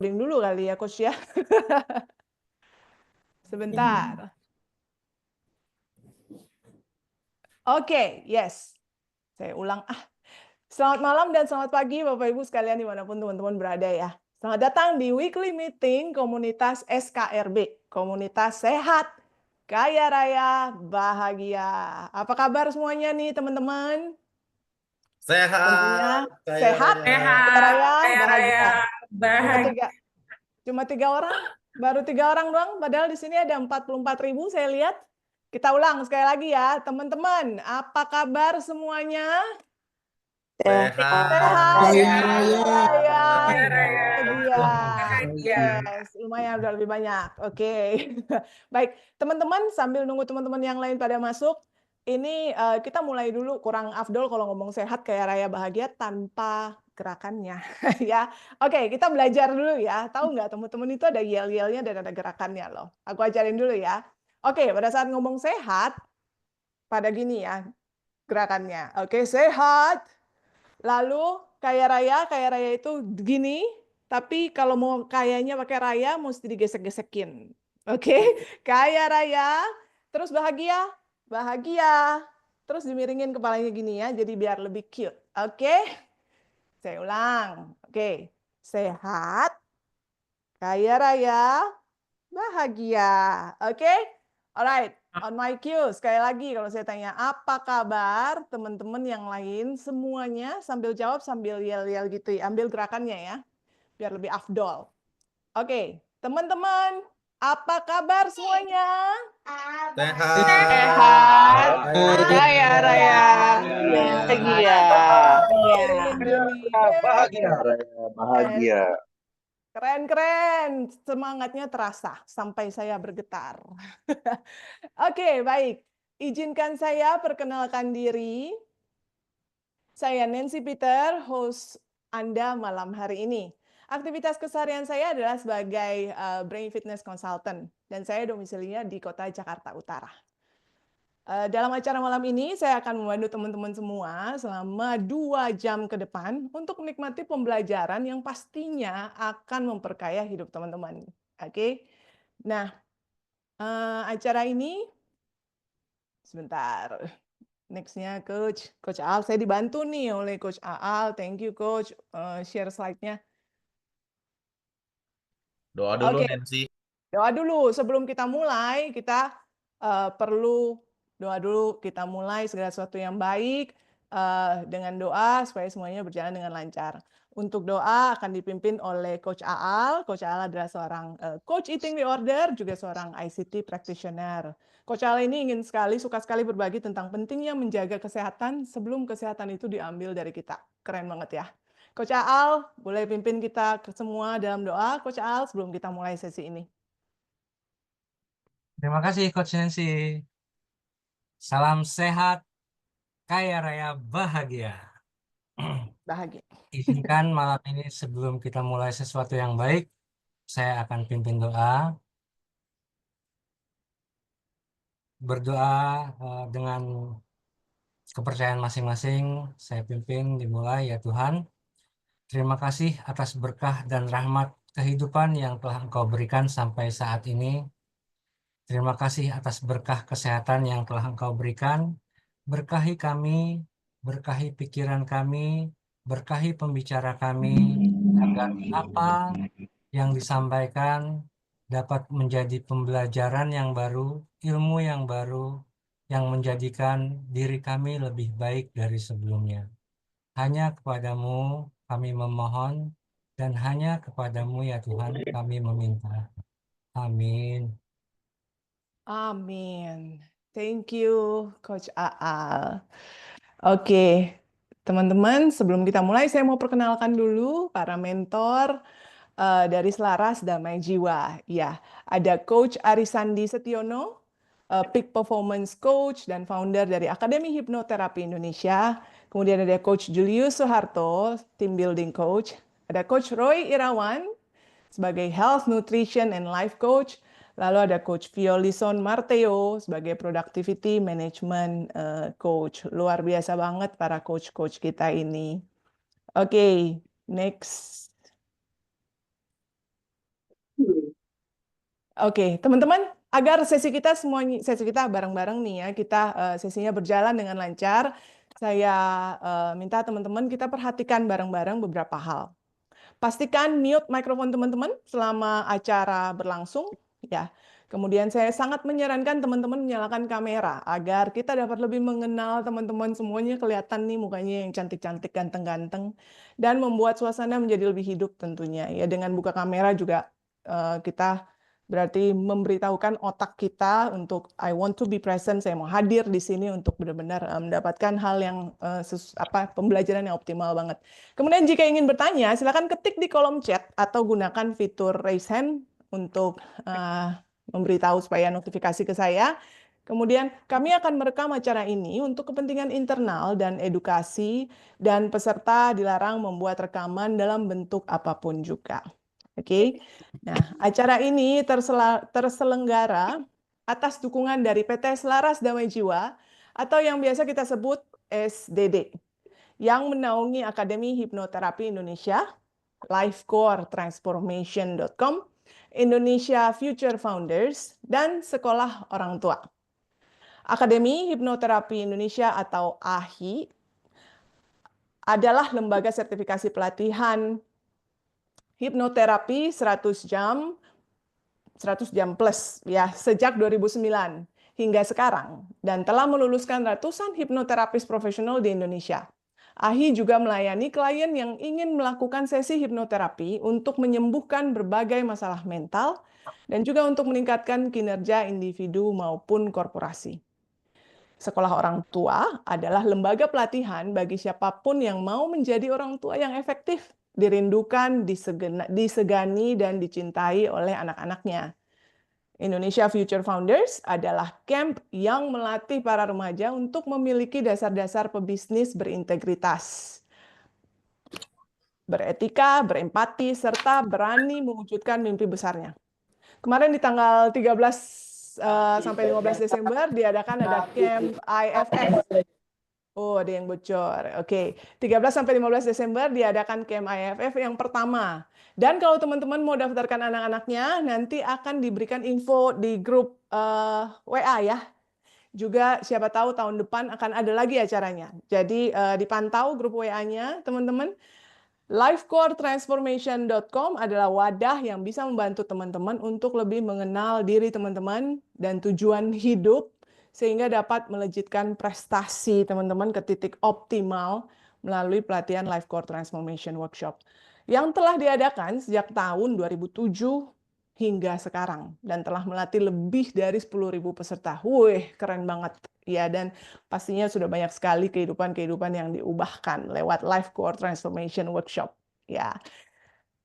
Loading dulu kali ya, Coach ya. Sebentar. Oke, yes. Saya ulang. Selamat malam dan selamat pagi Bapak Ibu sekalian dimanapun teman-teman berada ya. Selamat datang di weekly meeting komunitas SKRB. Komunitas Sehat, Kaya Raya, Bahagia. Apa kabar semuanya nih teman-teman? Tentunya Sehat, kaya sehat, raya. Kaya Raya, Kaya Bahagia. raya, bahagia. Cuma tiga orang, baru 3 orang doang. Padahal di sini ada 44.000 saya lihat. Kita ulang sekali lagi ya, teman-teman. Apa kabar semuanya? Sehat, Sehat, Kaya Kaya raya, Bahagia. bahagia. Yes, lumayan udah lebih banyak. Oke. Baik, teman-teman sambil nunggu teman-teman yang lain pada masuk, ini kita mulai dulu. Kurang afdol kalau ngomong sehat, kaya raya, bahagia tanpa gerakannya ya. Oke, kita belajar dulu ya. Tahu nggak teman-teman itu ada yel-yelnya dan ada gerakannya loh. Aku ajarin dulu ya. Oke, pada saat ngomong sehat, pada gini ya gerakannya. Oke, sehat. Lalu kaya raya itu gini, tapi kalau mau kayanya pakai raya mesti digesek-gesekin. Oke, kaya raya, terus bahagia, bahagia. Terus dimiringin kepalanya gini ya, jadi biar lebih cute. Oke, saya ulang. Oke, sehat, kaya raya, bahagia. Oke, alright. On my cue, sekali lagi kalau saya tanya apa kabar teman-teman yang lain semuanya sambil jawab sambil yel-yel gitu ya. Ambil gerakannya ya, biar lebih afdol. Oke, teman-teman, apa kabar semuanya? Sehat, Kaya raya, bahagia. bahagia, raya, bahagia. Keren-keren, semangatnya terasa sampai saya bergetar. Oke, baik. Izinkan saya perkenalkan diri. Saya Nancy Peter, host Anda malam hari ini. Aktivitas keseharian saya adalah sebagai Brain Fitness Consultant, dan saya domisilinya di kota Jakarta Utara. Dalam acara malam ini, saya akan membantu teman-teman semua selama 2 jam ke depan untuk menikmati pembelajaran yang pastinya akan memperkaya hidup teman-teman. Oke? Nah, acara ini, sebentar. Next-nya Coach Aal. Saya dibantu nih oleh Coach Aal. Thank you, Coach. Share slide-nya. Doa dulu, Oke. Nancy. Doa dulu. Sebelum kita mulai, kita perlu doa dulu. Kita mulai segala sesuatu yang baik dengan doa supaya semuanya berjalan dengan lancar. Untuk doa akan dipimpin oleh Coach Aal. Coach Aal adalah seorang Coach Eating Reorder, juga seorang ICT practitioner. Coach Aal ini suka sekali berbagi tentang pentingnya menjaga kesehatan sebelum kesehatan itu diambil dari kita. Keren banget ya. Coach Aal, boleh pimpin kita semua dalam doa, Coach Aal, sebelum kita mulai sesi ini. Terima kasih Coach Nancy. Salam sehat, kaya raya, bahagia. Bahagia. Izinkan malam ini sebelum kita mulai sesuatu yang baik, saya akan pimpin doa. Berdoa dengan kepercayaan masing-masing, saya pimpin dimulai ya Tuhan. Terima kasih atas berkah dan rahmat kehidupan yang telah Engkau berikan sampai saat ini. Terima kasih atas berkah kesehatan yang telah Engkau berikan. Berkahi kami, berkahi pikiran kami, berkahi pembicara kami, agar apa yang disampaikan dapat menjadi pembelajaran yang baru, ilmu yang baru, yang menjadikan diri kami lebih baik dari sebelumnya. Hanya kepadamu kami memohon, dan hanya kepadamu ya Tuhan kami meminta. Amin. Amin. Thank you, Coach Aal. Oke, teman-teman, sebelum kita mulai, saya mau perkenalkan dulu para mentor dari Selaras Damai Jiwa. Ya, ada Coach Arisandi Setiono, Peak Performance Coach dan founder dari Akademi Hipnoterapi Indonesia. Kemudian ada Coach Julius Soeharto, Team Building Coach. Ada Coach Roy Irawan sebagai Health, Nutrition, and Life Coach. Lalu ada Coach Violison Marteo sebagai Productivity Management Coach. Luar biasa banget para coach-coach kita ini. Oke, next. Oke, teman-teman, agar sesi kita bareng-bareng nih ya, sesinya berjalan dengan lancar. Saya minta teman-teman kita perhatikan bareng-bareng beberapa hal. Pastikan mute mikrofon teman-teman selama acara berlangsung, ya. Kemudian saya sangat menyarankan teman-teman menyalakan kamera agar kita dapat lebih mengenal teman-teman semuanya, kelihatan nih mukanya yang cantik-cantik, ganteng-ganteng, dan membuat suasana menjadi lebih hidup tentunya. Ya, dengan buka kamera juga kita berarti memberitahukan otak kita untuk I want to be present, saya mau hadir di sini untuk benar-benar mendapatkan hal yang pembelajaran yang optimal banget. Kemudian jika ingin bertanya, silakan ketik di kolom chat atau gunakan fitur raise hand untuk memberitahu supaya notifikasi ke saya. Kemudian kami akan merekam acara ini untuk kepentingan internal dan edukasi, dan peserta dilarang membuat rekaman dalam bentuk apapun juga. Oke. Nah, acara ini terselenggara atas dukungan dari PT Selaras Damai Jiwa atau yang biasa kita sebut SDD, yang menaungi Akademi Hipnoterapi Indonesia, lifecoretransformation.com, Indonesia Future Founders, dan Sekolah Orang Tua. Akademi Hipnoterapi Indonesia atau AHI adalah lembaga sertifikasi pelatihan hipnoterapi 100 jam plus ya sejak 2009 hingga sekarang, dan telah meluluskan ratusan hipnoterapis profesional di Indonesia. AHI juga melayani klien yang ingin melakukan sesi hipnoterapi untuk menyembuhkan berbagai masalah mental dan juga untuk meningkatkan kinerja individu maupun korporasi. Sekolah Orang Tua adalah lembaga pelatihan bagi siapapun yang mau menjadi orang tua yang efektif, dirindukan, disegani, dan dicintai oleh anak-anaknya. Indonesia Future Founders adalah camp yang melatih para remaja untuk memiliki dasar-dasar pebisnis berintegritas, beretika, berempati, serta berani mewujudkan mimpi besarnya. Kemarin di tanggal 13 sampai 15 Desember diadakan ada camp IFF. Oh, ada yang bocor. Oke, 13 sampai 15 Desember diadakan camp IFF yang pertama. Dan kalau teman-teman mau daftarkan anak-anaknya, nanti akan diberikan info di grup WA ya. Juga siapa tahu tahun depan akan ada lagi acaranya. Jadi dipantau grup WA-nya, teman-teman. Lifecoretransformation.com adalah wadah yang bisa membantu teman-teman untuk lebih mengenal diri teman-teman dan tujuan hidup, sehingga dapat melejitkan prestasi teman-teman ke titik optimal melalui pelatihan Life Core Transformation Workshop yang telah diadakan sejak tahun 2007 hingga sekarang dan telah melatih lebih dari 10.000 peserta. Wih, keren banget. Ya, dan pastinya sudah banyak sekali kehidupan-kehidupan yang diubahkan lewat Life Core Transformation Workshop. Ya.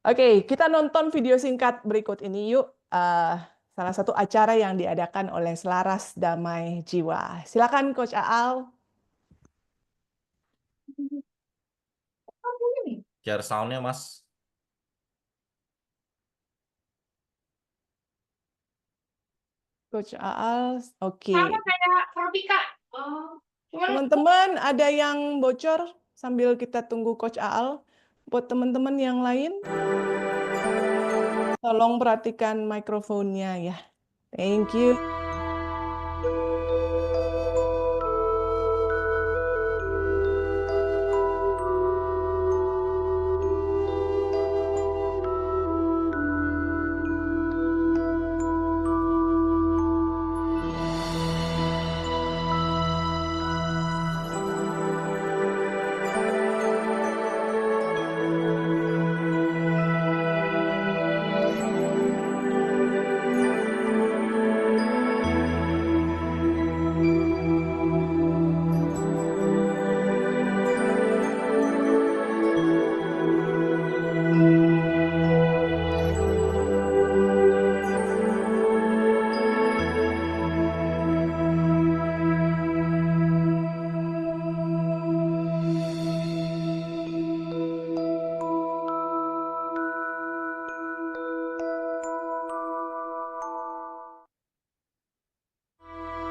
Oke, kita nonton video singkat berikut ini yuk. Salah satu acara yang diadakan oleh Selaras Damai Jiwa. Silakan Coach Aal. Share sound-nya, Mas. Coach Aal, oke. Sama kayak Profika. Teman-teman, ada yang bocor sambil kita tunggu Coach Aal. Buat teman-teman yang lain, tolong perhatikan mikrofonnya ya. Thank you.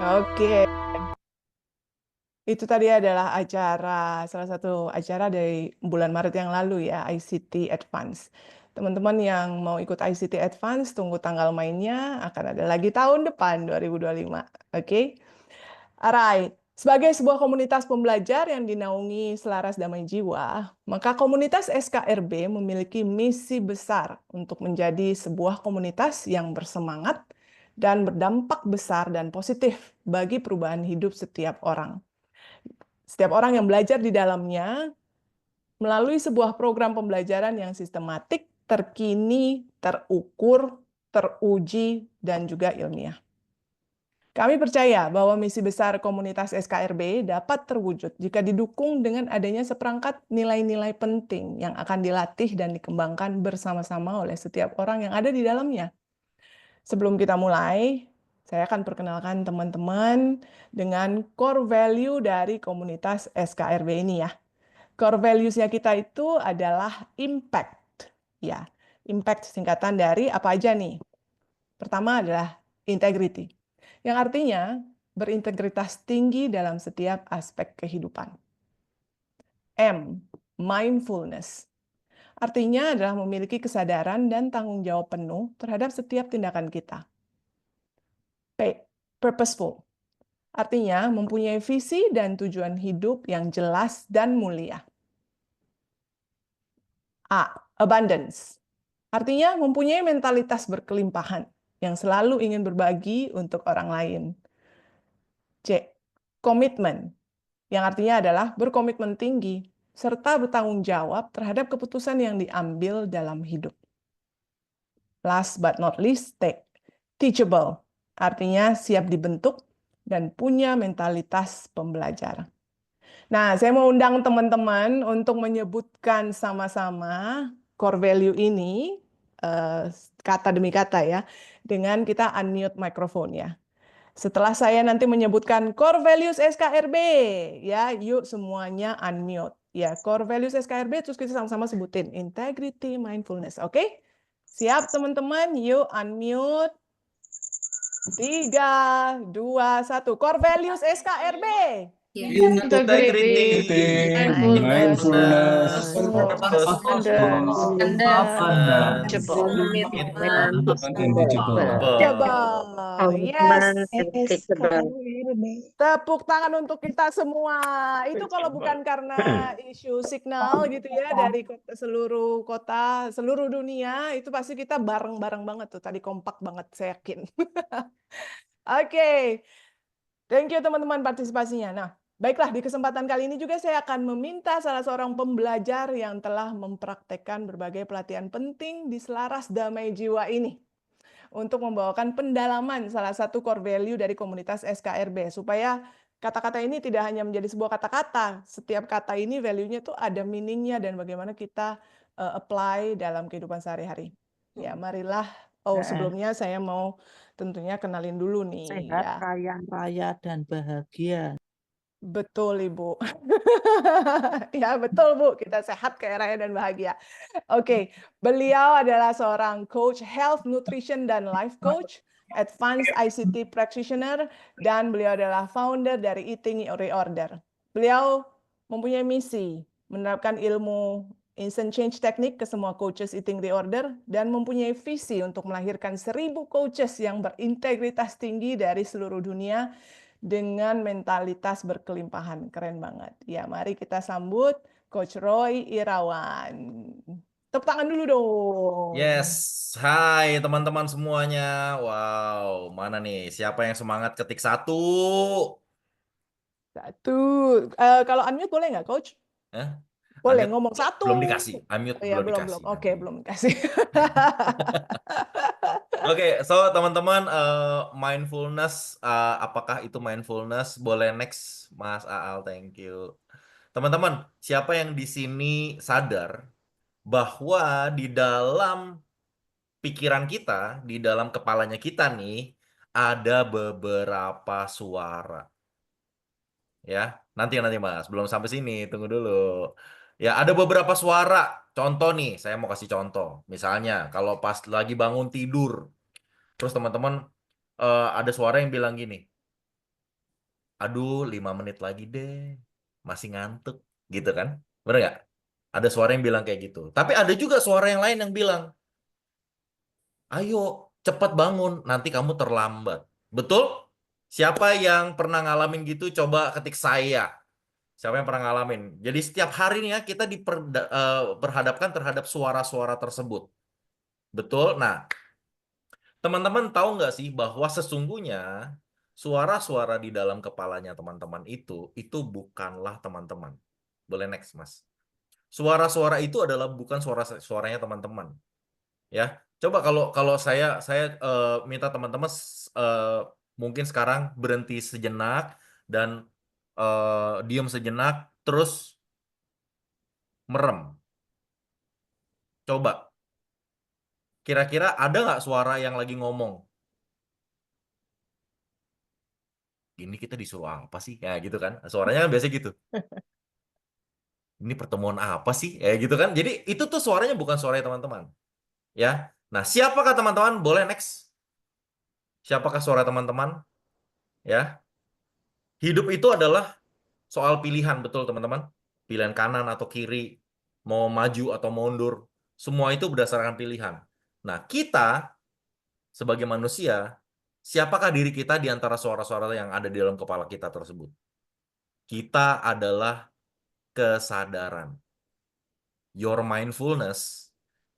Oke. Itu tadi adalah salah satu acara dari bulan Maret yang lalu ya, ICT Advance. Teman-teman yang mau ikut ICT Advance, tunggu tanggal mainnya, akan ada lagi tahun depan, 2025. Oke? Alright. Sebagai sebuah komunitas pembelajar yang dinaungi selaras damai jiwa, maka komunitas SKRB memiliki misi besar untuk menjadi sebuah komunitas yang bersemangat dan berdampak besar dan positif bagi perubahan hidup setiap orang. Setiap orang yang belajar di dalamnya melalui sebuah program pembelajaran yang sistematik, terkini, terukur, teruji, dan juga ilmiah. Kami percaya bahwa misi besar komunitas SKRB dapat terwujud jika didukung dengan adanya seperangkat nilai-nilai penting yang akan dilatih dan dikembangkan bersama-sama oleh setiap orang yang ada di dalamnya. Sebelum kita mulai, saya akan perkenalkan teman-teman dengan core value dari komunitas SKRB ini ya. Core values-nya kita itu adalah impact. Ya, impact singkatan dari apa aja nih? Pertama adalah integrity, yang artinya berintegritas tinggi dalam setiap aspek kehidupan. M, mindfulness, artinya adalah memiliki kesadaran dan tanggung jawab penuh terhadap setiap tindakan kita. P, purposeful, artinya mempunyai visi dan tujuan hidup yang jelas dan mulia. A, abundance, artinya mempunyai mentalitas berkelimpahan yang selalu ingin berbagi untuk orang lain. C, komitmen, yang artinya adalah berkomitmen tinggi serta bertanggung jawab terhadap keputusan yang diambil dalam hidup. Last but not least, T, teachable, artinya siap dibentuk dan punya mentalitas pembelajar. Nah, saya mau undang teman-teman untuk menyebutkan sama-sama core value ini, kata demi kata ya, dengan kita unmute mikrofonnya. Setelah saya nanti menyebutkan core values SKRB, ya, yuk semuanya unmute. Ya, core values SKRB, terus kita sama-sama sebutin integrity, mindfulness, oke? Siap teman-teman, yuk unmute. 3, 2, 1. Core values SKRB. Integrity, mindfulness, purposeful, abundance, commitment, Coba, yes. Tepuk tangan untuk kita semua. Itu kalau bukan karena isu signal gitu ya dari seluruh kota, seluruh dunia, itu pasti kita bareng-bareng banget tuh. Tadi kompak banget, saya yakin. Oke. Thank you teman-teman partisipasinya. Nah, baiklah, di kesempatan kali ini juga saya akan meminta salah seorang pembelajar yang telah mempraktekkan berbagai pelatihan penting di Selaras Damai Jiwa ini untuk membawakan pendalaman salah satu core value dari komunitas SKRB supaya kata-kata ini tidak hanya menjadi sebuah kata-kata. Setiap kata ini value-nya tuh ada meaning-nya dan bagaimana kita apply dalam kehidupan sehari-hari. Ya, marilah. Oh, sebelumnya saya mau tentunya kenalin dulu nih. Sehat, Ya. kaya raya, dan bahagia. Betul, Ibu. Ya, betul, Bu. Kita sehat, kaya raya, dan bahagia. Oke, beliau adalah seorang coach health, nutrition, dan life coach, advanced ICT practitioner, dan beliau adalah founder dari Eating Reorder. Beliau mempunyai misi menerapkan ilmu instant change technique ke semua coaches Eating Reorder dan mempunyai visi untuk melahirkan 1000 coaches yang berintegritas tinggi dari seluruh dunia dengan mentalitas berkelimpahan. Keren banget. Ya, mari kita sambut Coach Roy Irawan. Tepuk tangan dulu dong. Yes, hai teman-teman semuanya. Wow, mana nih? Siapa yang semangat ketik 1? 1. Kalau unmute boleh nggak, Coach? Hah? Boleh Unmute ngomong 1. belum dikasih. Unmute Oh, ya, belum dikasih. Oke, belum dikasih. Oke, so teman-teman, mindfulness, apakah itu mindfulness? Boleh next, Mas Aal, thank you. Teman-teman, siapa yang di sini sadar bahwa di dalam pikiran kita, di dalam kepalanya kita nih, ada beberapa suara. Ya, nanti Mas, belum sampai sini, tunggu dulu. Ya, ada beberapa suara. Contoh nih, saya mau kasih contoh. Misalnya, kalau pas lagi bangun tidur, terus teman-teman ada suara yang bilang gini, aduh 5 menit lagi deh, masih ngantuk, gitu kan? Bener nggak? Ada suara yang bilang kayak gitu. Tapi ada juga suara yang lain yang bilang, ayo cepat bangun, nanti kamu terlambat. Betul? Siapa yang pernah ngalamin gitu? Coba ketik saya. Siapa yang pernah ngalamin? Jadi setiap hari nih ya kita diperhadapkan terhadap suara-suara tersebut. Betul? Nah, teman-teman tahu nggak sih bahwa sesungguhnya suara-suara di dalam kepalanya teman-teman itu bukanlah teman-teman. Boleh next, Mas. Suara-suara itu adalah bukan suaranya teman-teman. Ya, coba kalau saya minta teman-teman mungkin sekarang berhenti sejenak dan diam sejenak, terus merem. Coba, kira-kira ada nggak suara yang lagi ngomong? Ini kita disuruh apa sih? Ya gitu kan, suaranya kan biasa gitu. Ini pertemuan apa sih? Ya gitu kan. Jadi itu tuh suaranya bukan suaranya teman-teman. Ya, nah siapakah teman-teman? Boleh next. Siapakah suara teman-teman? Ya, hidup itu adalah soal pilihan, betul teman-teman? Pilihan kanan atau kiri, mau maju atau mundur, semua itu berdasarkan pilihan. Nah, kita sebagai manusia, siapakah diri kita di antara suara-suara yang ada di dalam kepala kita tersebut? Kita adalah kesadaran. Your mindfulness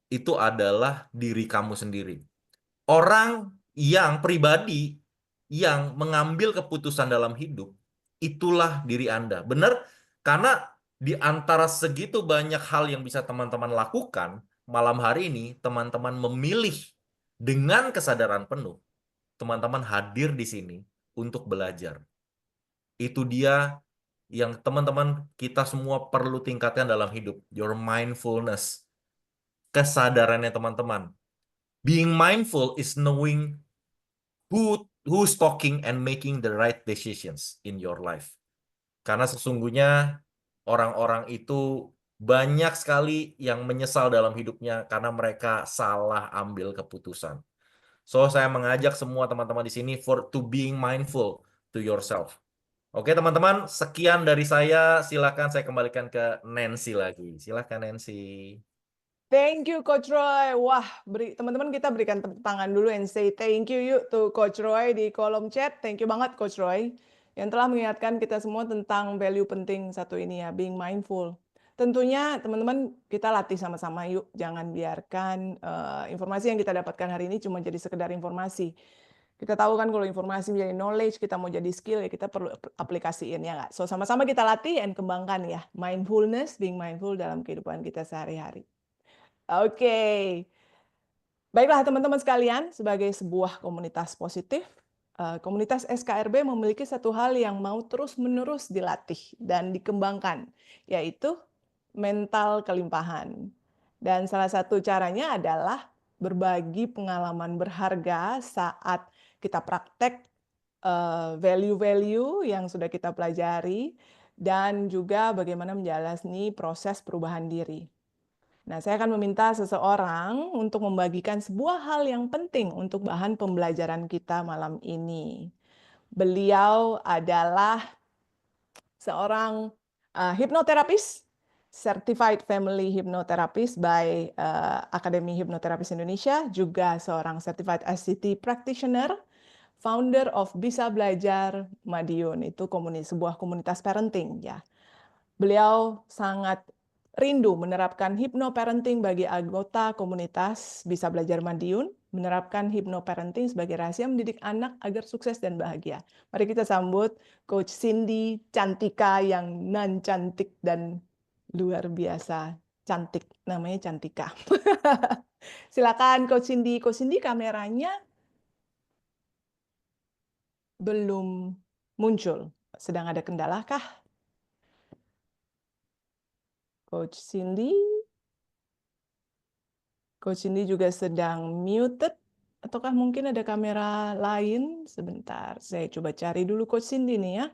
itu adalah diri kamu sendiri. Orang yang pribadi yang mengambil keputusan dalam hidup, itulah diri Anda. Benar? Karena di antara segitu banyak hal yang bisa teman-teman lakukan, malam hari ini teman-teman memilih dengan kesadaran penuh. Teman-teman hadir di sini untuk belajar. Itu dia yang teman-teman kita semua perlu tingkatkan dalam hidup. Your mindfulness. Kesadarannya teman-teman. Being mindful is knowing who's talking and making the right decisions in your life. Karena sesungguhnya orang-orang itu banyak sekali yang menyesal dalam hidupnya karena mereka salah ambil keputusan. So saya mengajak semua teman-teman di sini to being mindful to yourself. Oke teman-teman, sekian dari saya. Silakan saya kembalikan ke Nancy lagi. Silakan Nancy. Thank you Coach Roy. Wah, teman-teman kita berikan tepuk tangan dulu and say thank you yuk to Coach Roy di kolom chat. Thank you banget Coach Roy yang telah mengingatkan kita semua tentang value penting satu ini ya, being mindful. Tentunya teman-teman kita latih sama-sama yuk. Jangan biarkan informasi yang kita dapatkan hari ini cuma jadi sekedar informasi. Kita tahu kan kalau informasi menjadi knowledge, kita mau jadi skill ya kita perlu aplikasiin ya nggak? So sama-sama kita latih dan kembangkan ya mindfulness, being mindful dalam kehidupan kita sehari-hari. Oke. Baiklah teman-teman sekalian, sebagai sebuah komunitas positif, komunitas SKRB memiliki satu hal yang mau terus-menerus dilatih dan dikembangkan, yaitu mental kelimpahan. Dan salah satu caranya adalah berbagi pengalaman berharga saat kita praktek value-value yang sudah kita pelajari dan juga bagaimana menjalani proses perubahan diri. Nah, saya akan meminta seseorang untuk membagikan sebuah hal yang penting untuk bahan pembelajaran kita malam ini. Beliau adalah seorang hipnoterapis, Certified Family Hypnotherapist by Akademi Hipnoterapis Indonesia, juga seorang Certified ICT Practitioner, founder of Bisa Belajar Madiun, itu sebuah komunitas parenting ya. Beliau sangat rindu menerapkan hypnoparenting bagi anggota komunitas Bisa Belajar Madiun, menerapkan hypnoparenting sebagai rahasia mendidik anak agar sukses dan bahagia. Mari kita sambut Coach Cindy Cantika yang nan cantik dan luar biasa cantik, namanya Cantika. Silakan Coach Cindy. Coach Cindy kameranya belum muncul. Sedang ada kendala kah? Coach Cindy juga sedang muted, ataukah mungkin ada kamera lain? Sebentar, saya coba cari dulu Coach Cindy nih ya.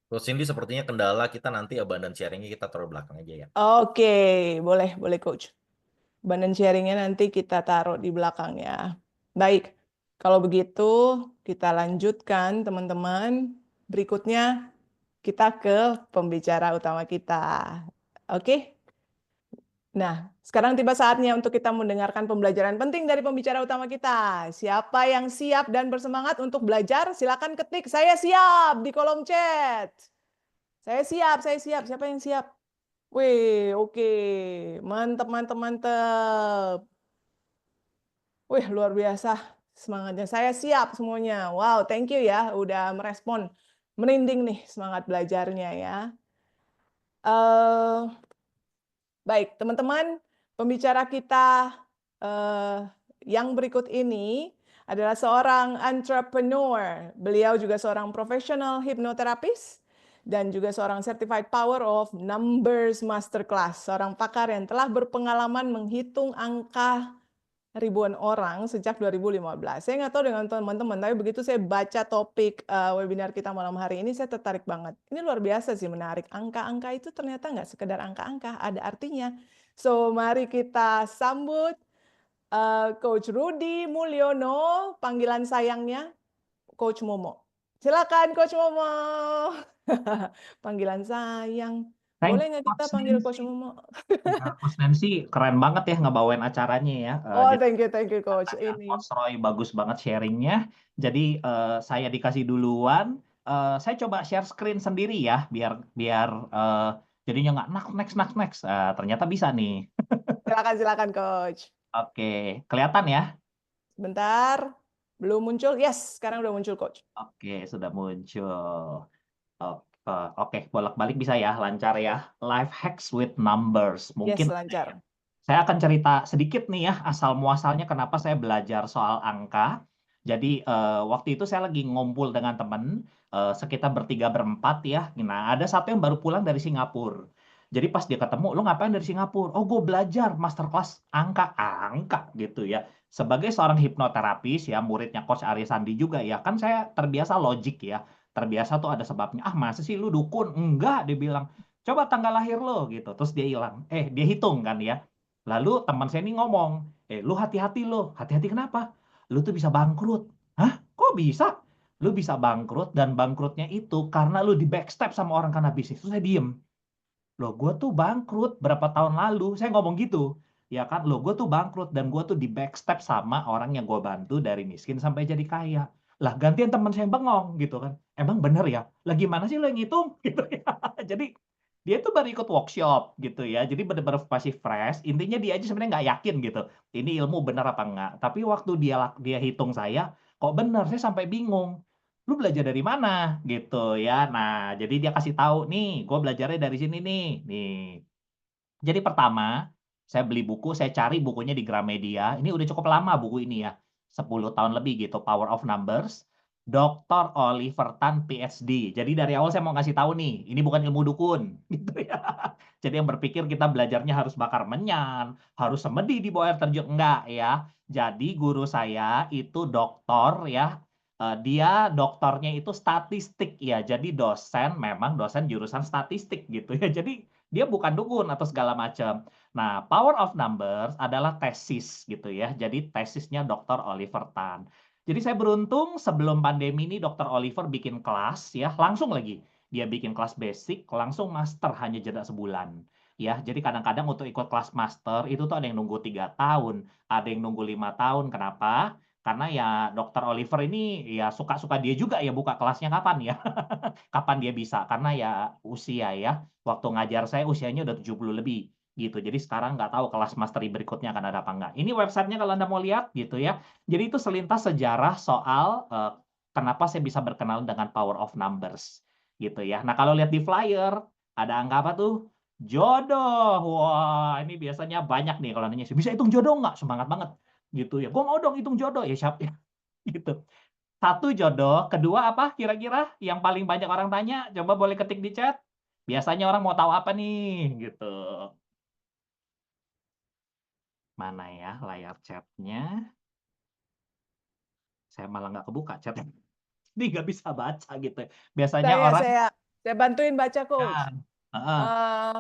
Coach Cindy sepertinya kendala kita nanti abandon sharingnya kita taruh belakang aja ya. Oke, boleh Coach. Abandon sharingnya nanti kita taruh di belakangnya. Baik, kalau begitu kita lanjutkan teman-teman. Berikutnya kita ke pembicara utama kita. Oke. Nah, sekarang tiba saatnya untuk kita mendengarkan pembelajaran penting dari pembicara utama kita. Siapa yang siap dan bersemangat untuk belajar? Silakan ketik "saya siap" di kolom chat. Saya siap, saya siap. Siapa yang siap? Wih, oke. Mantap, mantap, mantap. Wih, luar biasa semangatnya. Saya siap semuanya. Wow, thank you ya udah merespon. Merinding nih semangat belajarnya ya. Baik, teman-teman, pembicara kita yang berikut ini adalah seorang entrepreneur. Beliau juga seorang profesional hipnoterapis dan juga seorang certified power of numbers masterclass, seorang pakar yang telah berpengalaman menghitung angka ribuan orang sejak 2015. Saya nggak tahu dengan teman-teman, tapi begitu saya baca topik webinar kita malam hari ini, saya tertarik banget. Ini luar biasa sih, menarik. Angka-angka itu ternyata nggak sekedar angka-angka, ada artinya. So, mari kita sambut Coach Rudy Mulyono, panggilan sayangnya Coach Momo. Silakan Coach Momo. Panggilan sayang. Thank Boleh you, nggak kita Coach panggil Nancy. Coach Momo? Ya, Coach Nancy keren banget ya ngebawain acaranya ya. Oh, Jadi thank you Coach. katanya Ini. Coach Roy bagus banget sharingnya. Jadi saya dikasih duluan. Saya coba share screen sendiri ya, biar biar jadinya nggak next. Ternyata bisa nih. Silakan Coach. Oke, kelihatan ya? Bentar, belum muncul. Yes, sekarang udah muncul Coach. Oke, sudah muncul. Oke, bolak-balik bisa ya, lancar ya. Life hacks with numbers. Yes, Mungkin lancar. saya akan cerita sedikit nih ya, asal muasalnya kenapa saya belajar soal angka. Jadi waktu itu saya lagi ngumpul dengan teman, sekitar bertiga berempat ya. Nah, ada satu yang baru pulang dari Singapura. Jadi pas dia ketemu, lo ngapain dari Singapura? Oh, gue belajar masterclass angka gitu ya. Sebagai seorang hipnoterapis ya, muridnya Coach Arya Sandi juga ya, kan saya terbiasa logik ya. Terbiasa tuh ada sebabnya. Ah, masa sih lu dukun? Enggak, dia bilang. Coba tanggal lahir lo gitu. Terus dia hilang. Dia hitung kan ya. Lalu teman saya ini ngomong, lu hati-hati lo. Hati-hati kenapa? Lu tuh bisa bangkrut. Hah? Kok bisa? Lu bisa bangkrut dan bangkrutnya itu karena lu di backstab sama orang karena bisnis. Terus saya diem. Loh, gue tuh bangkrut berapa tahun lalu. Saya ngomong gitu. Ya kan, loh gue tuh bangkrut dan gue tuh di backstab sama orang yang gue bantu dari miskin sampai jadi kaya. Lah, gantian teman saya yang bengong gitu kan. Emang bener ya? Lah gimana sih lo yang ngitung? Gitu ya. Jadi dia tuh baru ikut workshop gitu ya. Jadi benar-benar masih fresh. Intinya dia aja sebenarnya nggak yakin gitu. Ini ilmu bener apa enggak. Tapi waktu dia hitung saya, kok bener? Saya sampai bingung. Lu belajar dari mana gitu ya. Nah, jadi dia kasih tahu nih, gue belajarnya dari sini nih. Nih. Jadi pertama, saya beli buku, saya cari bukunya di Gramedia. Ini udah cukup lama buku ini ya. 10 tahun lebih gitu, Power of Numbers. Dr. Oliver Tan, PhD. Jadi dari awal saya mau ngasih tahu nih, ini bukan ilmu dukun gitu ya. Jadi yang berpikir kita belajarnya harus bakar menyan, harus semedi di bawah air terjun, enggak ya. Jadi guru saya itu doktor ya. Dia doktornya itu statistik ya. Jadi memang dosen jurusan statistik gitu ya. Jadi dia bukan dukun atau segala macam. Nah, Power of Numbers adalah tesis gitu ya. Jadi tesisnya Dr. Oliver Tan. Jadi saya beruntung sebelum pandemi ini Dr. Oliver bikin kelas ya, langsung lagi. Dia bikin kelas basic, langsung master hanya jeda sebulan. Ya, jadi kadang-kadang untuk ikut kelas master itu tuh ada yang nunggu 3 tahun, ada yang nunggu 5 tahun. Kenapa? Karena ya Dr. Oliver ini ya suka-suka dia juga ya buka kelasnya kapan ya. Kapan dia bisa. Karena ya usia ya. Waktu ngajar saya usianya udah 70 lebih gitu. Jadi sekarang nggak tahu kelas mastery berikutnya akan ada apa enggak. Ini websitenya kalau Anda mau lihat gitu ya. Jadi itu selintas sejarah soal kenapa saya bisa berkenalan dengan Power of Numbers gitu ya. Nah, kalau lihat di flyer ada angka apa tuh? Jodoh. Wah, ini biasanya banyak nih kalau nanya, bisa hitung jodoh nggak? Semangat banget gitu ya. Gue mau dong hitung jodoh ya, siap ya. Gitu. 1 jodoh, kedua apa kira-kira yang paling banyak orang tanya? Coba boleh ketik di chat. Biasanya orang mau tahu apa nih gitu. Mana ya layar chatnya? Saya malah nggak kebuka chatnya. Ini nggak bisa baca gitu. Biasanya orang Saya bantuin baca Coach. Heeh.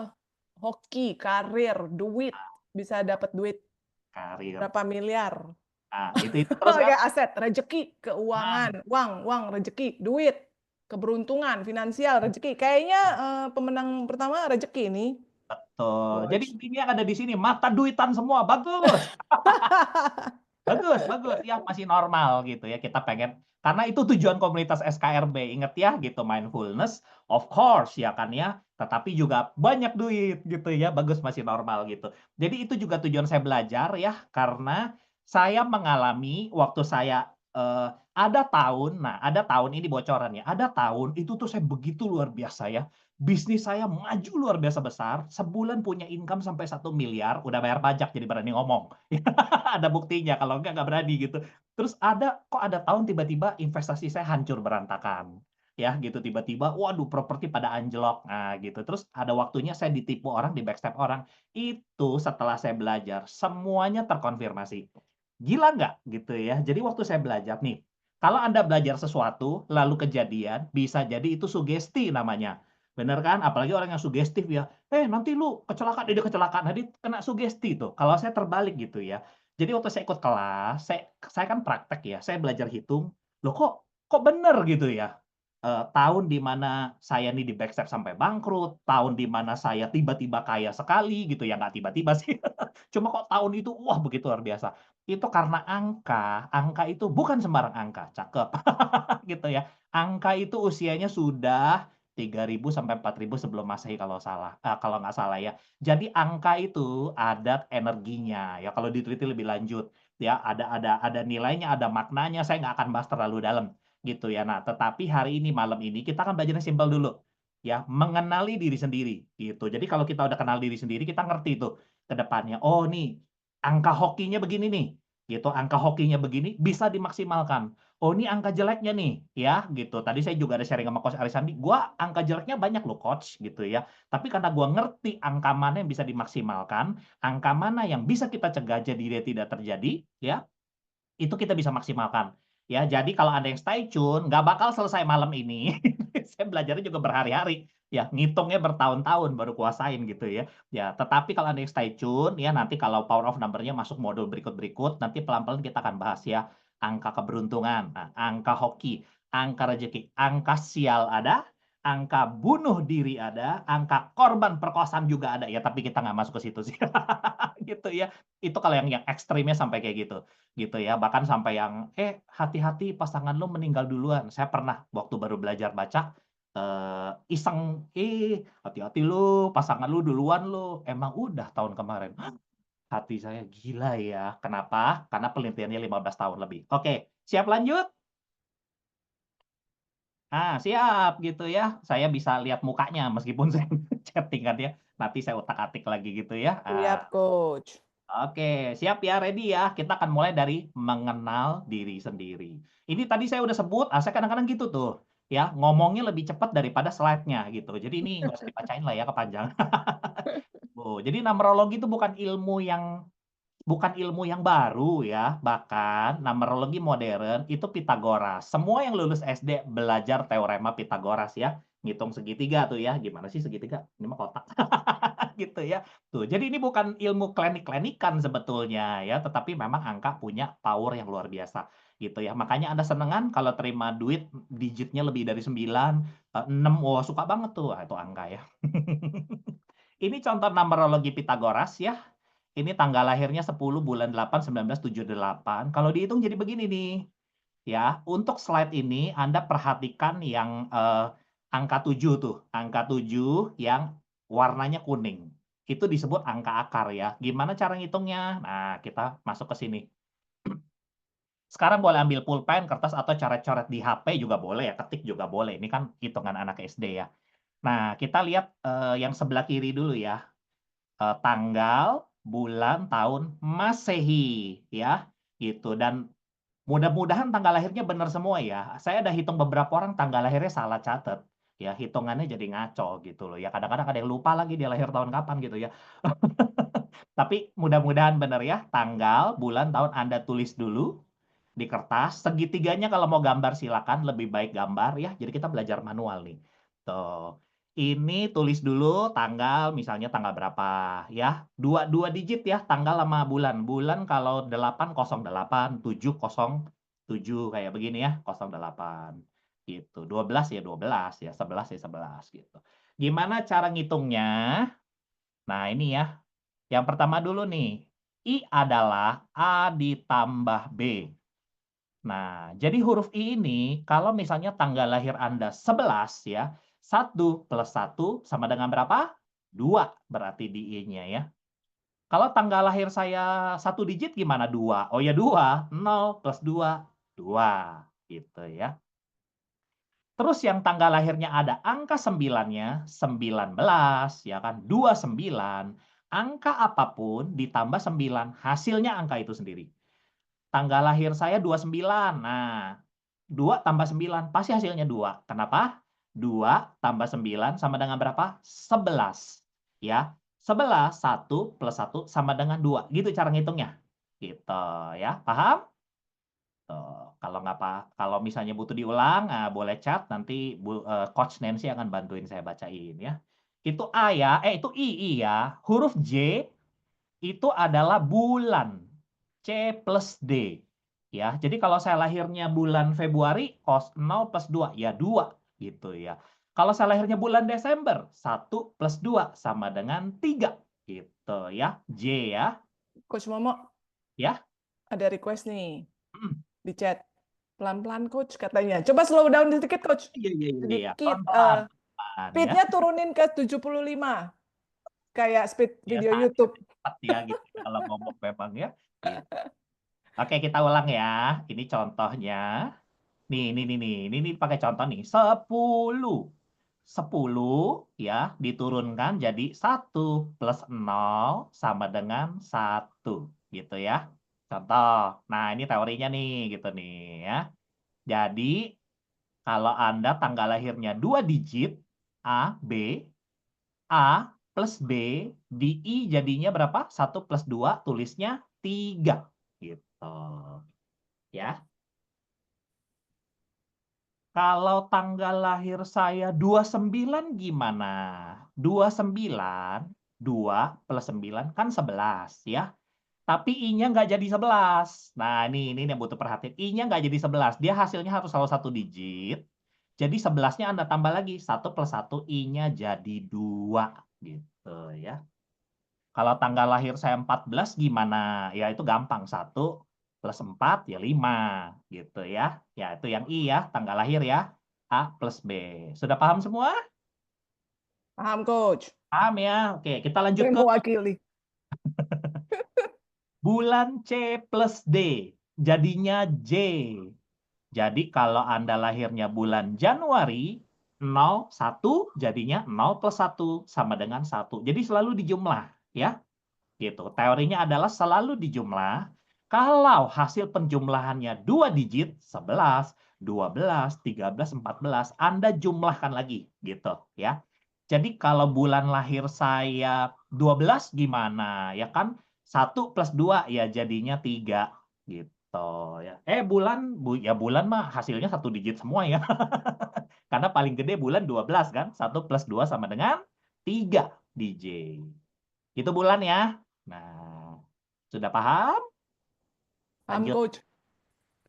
Hoki, karir, duit, bisa dapat duit Karir. berapa miliar. Nah, itu terus Oke, kan? aset, rezeki, keuangan, uang, rezeki, duit, keberuntungan, finansial, rezeki. Kayaknya pemenang pertama rezeki ini. Betul. Jadi Coach. intinya ada di sini mata duitan semua, bagus. Bagus, bagus. Ya masih normal gitu ya. Kita pengen karena itu tujuan komunitas SKRB. Ingat ya gitu mindfulness of course ya kan ya. Tetapi juga banyak duit gitu ya. Bagus masih normal gitu. Jadi itu juga tujuan saya belajar ya karena saya mengalami waktu saya ada tahun ini bocoran ya. Ada tahun itu tuh saya begitu luar biasa ya. Bisnis saya maju luar biasa besar, sebulan punya income sampai 1 miliar, udah bayar pajak jadi berani ngomong. Ada buktinya, kalau nggak berani gitu. Terus kok ada tahun tiba-tiba investasi saya hancur berantakan. Ya gitu, tiba-tiba, waduh properti pada anjlok. Nah gitu, terus ada waktunya saya ditipu orang, di backstab orang. Itu setelah saya belajar, semuanya terkonfirmasi. Gila nggak gitu ya. Jadi waktu saya belajar nih, kalau Anda belajar sesuatu, lalu kejadian, bisa jadi itu sugesti namanya. Bener kan? Apalagi orang yang sugestif ya. Nanti lu kecelakaan, dia kecelakaan. Nanti kena sugesti tuh. Kalau saya terbalik gitu ya. Jadi waktu saya ikut kelas, saya kan praktek ya. Saya belajar hitung. Loh kok bener gitu ya? Tahun di mana saya nih di backstab sampai bangkrut, tahun di mana saya tiba-tiba kaya sekali gitu ya, nggak tiba-tiba sih. Cuma kok tahun itu wah begitu luar biasa. Itu karena angka itu bukan sembarang angka, cakep. Gitu ya. Angka itu usianya sudah 3.000 sampai 4.000 sebelum Masehi kalau nggak salah ya. Jadi angka itu ada energinya ya kalau diteliti lebih lanjut ya ada nilainya, ada maknanya. Saya nggak akan bahas terlalu dalam gitu ya. Nah, tetapi hari ini malam ini kita akan belajarnya simpel dulu ya, mengenali diri sendiri gitu. Jadi kalau kita udah kenal diri sendiri, kita ngerti tuh ke depannya. Oh nih, angka hokinya begini nih. Gitu, angka hokinya begini bisa dimaksimalkan. Oh ini angka jeleknya nih ya gitu. Tadi saya juga ada sharing sama Coach Arisandi, gua angka jeleknya banyak loh Coach gitu ya. Tapi karena gua ngerti angka mana yang bisa dimaksimalkan, angka mana yang bisa kita cegah jadi dia tidak terjadi ya, itu kita bisa maksimalkan. Ya, jadi kalau ada yang stay tune, nggak bakal selesai malam ini. Saya belajarnya juga berhari-hari. Ya, ngitungnya bertahun-tahun baru kuasain gitu ya. Ya, tetapi kalau ada yang stay tune, ya nanti kalau power of number-nya masuk modul berikut-berikut, nanti pelan-pelan kita akan bahas ya. Angka keberuntungan, angka hoki, angka rezeki, angka sial ada, angka bunuh diri ada, angka korban perkosaan juga ada. Ya, tapi kita nggak masuk ke situ sih. Gitu ya. Itu kalau yang ekstrimnya sampai kayak gitu. Gitu ya, bahkan sampai yang hati-hati pasangan lo meninggal duluan. Saya pernah waktu baru belajar baca iseng, hati-hati lo pasangan lo duluan lo, emang udah tahun kemarin. Hati saya gila ya. Kenapa? Karena penelitiannya 15 tahun lebih. Oke, siap lanjut? Siap gitu ya. Saya bisa lihat mukanya meskipun saya chatting kan ya. Nanti saya utak-atik lagi gitu ya. Siap, Coach. Oke, siap ya, ready ya. Kita akan mulai dari mengenal diri sendiri. Ini tadi saya udah sebut, saya kadang-kadang gitu tuh, ya, ngomongnya lebih cepat daripada slide-nya gitu. Jadi ini nggak usah dibacain lah ya, kepanjangan. Jadi numerologi itu bukan ilmu yang baru ya, bahkan numerologi modern itu Pitagoras. Semua yang lulus SD belajar teorema Pitagoras ya. Ngitung segitiga tuh ya. Gimana sih segitiga? Ini mah kotak. Gitu ya. Tuh, jadi ini bukan ilmu klinik-klinikan sebetulnya ya, tetapi memang angka punya power yang luar biasa gitu ya. Makanya Anda senengan kalau terima duit digitnya lebih dari 9, 6, wah suka banget tuh. Itu angka ya. Ini contoh numerologi Pitagoras ya. Ini tanggal lahirnya 10 bulan 8 1978. Kalau dihitung jadi begini nih. Ya, untuk slide ini Anda perhatikan yang angka 7 tuh. Angka 7 yang warnanya kuning. Itu disebut angka akar ya. Gimana cara ngitungnya? Nah, kita masuk ke sini. Sekarang boleh ambil pulpen, kertas, atau coret-coret di HP juga boleh ya. Ketik juga boleh. Ini kan hitungan anak SD ya. Nah, kita lihat yang sebelah kiri dulu ya. Tanggal, bulan, tahun, Masehi ya. Gitu. Dan mudah-mudahan tanggal lahirnya benar semua ya. Saya ada hitung beberapa orang tanggal lahirnya salah catat. Ya, hitungannya jadi ngaco gitu loh. Ya, kadang-kadang ada yang lupa lagi dia lahir tahun kapan gitu ya. Tapi mudah-mudahan benar ya. Tanggal, bulan, tahun Anda tulis dulu di kertas. Segitiganya kalau mau gambar silakan, lebih baik gambar ya. Jadi kita belajar manual nih. Tuh. Ini tulis dulu tanggal, misalnya tanggal berapa ya. Dua digit ya, tanggal sama bulan. Bulan kalau 808, 707 kayak begini ya, 08. Gitu. 12 ya 12 ya, 11 ya 11 gitu. Gimana cara ngitungnya? Nah, ini ya. Yang pertama dulu nih. I adalah A ditambah B. Nah, jadi huruf I ini kalau misalnya tanggal lahir Anda 11 ya, 1 plus 1 sama dengan berapa? 2 berarti di I-nya ya. Kalau tanggal lahir saya 1 digit gimana 2? Oh ya 2, 0 plus 2, 2 gitu ya. Terus yang tanggal lahirnya ada angka 9-nya, 19 ya kan, 29. Angka apapun ditambah 9, hasilnya angka itu sendiri. Tanggal lahir saya 29. Nah, 2 tambah 9 pasti hasilnya 2. Kenapa? 2 tambah 9 sama dengan berapa? 11. Ya. 11, 1 plus 1 sama dengan 2. Gitu cara ngitungnya. Gitu ya. Paham? Tuh, kalau misalnya butuh diulang, boleh chat nanti Coach Nancy akan bantuin saya bacain ya. Itu A ya, itu I ya. Huruf J itu adalah bulan. C plus D. Ya, jadi kalau saya lahirnya bulan Februari, cos 0 plus 2, ya 2 gitu ya. Kalau saya lahirnya bulan Desember, 1 plus 2 sama dengan 3 gitu ya. J ya. Coach Momo, Ya. ada request nih Mm. di chat. Pelan-pelan Coach katanya. Coba slow down sedikit Coach. Iya. Sedikit. Pelan-pelan, ya. Speednya turunin ke 75. Kayak speed Ya, video saya YouTube. cepat ya gitu kalau ngomong memang ya. Gitu. Oke, kita ulang ya. Ini contohnya. Ini pakai contoh nih. 10. 10 ya diturunkan jadi 1 plus 0 sama dengan 1 gitu ya. Contoh. Nah, ini teorinya nih gitu nih ya. Jadi kalau Anda tanggal lahirnya 2 digit A, B, A plus B di I jadinya berapa? 1 plus 2 tulisnya 3 gitu. Ya. Kalau tanggal lahir saya 29 gimana? 29, 2 plus 9 kan 11 ya. Tapi I-nya nggak jadi 11. Nah, ini yang butuh perhatian. I-nya nggak jadi 11. Dia hasilnya harus selalu 1 digit. Jadi 11-nya Anda tambah lagi. 1 plus 1, I-nya jadi 2. Gitu ya. Kalau tanggal lahir saya 14 gimana? Ya itu gampang. 1 plus 4 ya 5. Gitu ya. Ya itu yang I ya. Tanggal lahir ya. A plus B. Sudah paham semua? Paham Coach. Paham ya? Oke, kita lanjut Saya ke mewakili. bulan C plus D. Jadinya J. Jadi kalau Anda lahirnya bulan Januari, 0, 1, jadinya 0 plus 1 sama dengan 1. Jadi selalu dijumlah. Ya. Gitu. Teorinya adalah selalu dijumlah. Kalau hasil penjumlahannya 2 digit, 11, 12, 13, 14, Anda jumlahkan lagi. Gitu. Ya. Jadi kalau bulan lahir saya 12 gimana? Ya kan 1 plus 2 ya jadinya 3 gitu ya. Bulan mah hasilnya 1 digit semua ya. Karena paling gede bulan 12 kan. 1 plus 2 sama dengan 3 di J. Itu bulan ya. Nah, sudah paham? Paham Lanjut. Coach.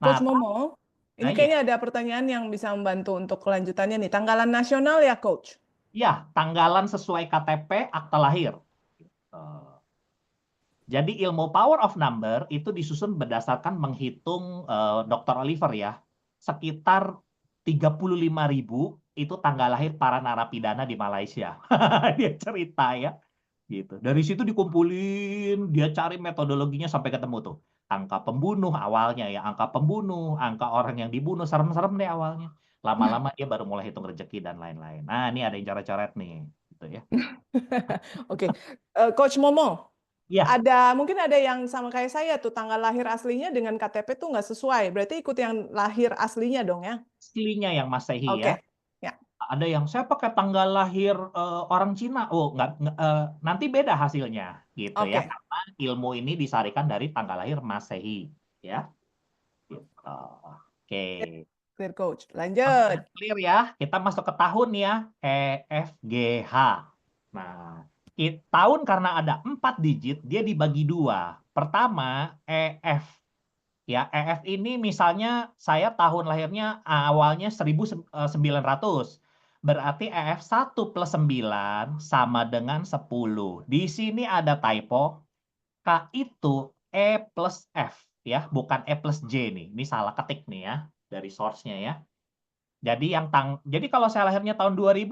Nah, Coach Momo, ini iya. kayaknya ada pertanyaan yang bisa membantu untuk kelanjutannya nih. Tanggalan nasional ya Coach? Ya, tanggalan sesuai KTP, akta lahir. Jadi ilmu power of number itu disusun berdasarkan menghitung Dr. Oliver ya. Sekitar 35.000 itu tanggal lahir para narapidana di Malaysia. Dia cerita ya. Gitu. Dari situ dikumpulin, dia cari metodologinya sampai ketemu tuh. Angka pembunuh awalnya ya, angka pembunuh, angka orang yang dibunuh, serem-serem deh awalnya. Lama-lama dia baru mulai hitung rezeki dan lain-lain. Nah, ini ada yang coret-coret nih, gitu ya. Oke. Coach Momo, Ya, mungkin ada yang sama kayak saya tuh tanggal lahir aslinya dengan KTP tuh nggak sesuai. Berarti ikut yang lahir aslinya dong ya? aslinya yang Masehi Oke. ya. Ada yang saya pakai tanggal lahir orang Cina. Oh, nanti beda hasilnya gitu ya. Oke. Karena ilmu ini disarikan dari tanggal lahir Masehi ya. Gitu. Oke. Clear Coach. Lanjut. Clear ya. Kita masuk ke tahun ya. EFGH. Nah, tahun karena ada 4 digit, dia dibagi 2. Pertama, EF. Ya, EF ini misalnya saya tahun lahirnya awalnya 1900. berarti EF 1 plus 9 sama dengan 10. Di sini ada typo. K itu E plus F, ya, bukan E plus J nih. Ini salah ketik nih ya, dari source-nya ya. Jadi kalau saya lahirnya tahun 2000,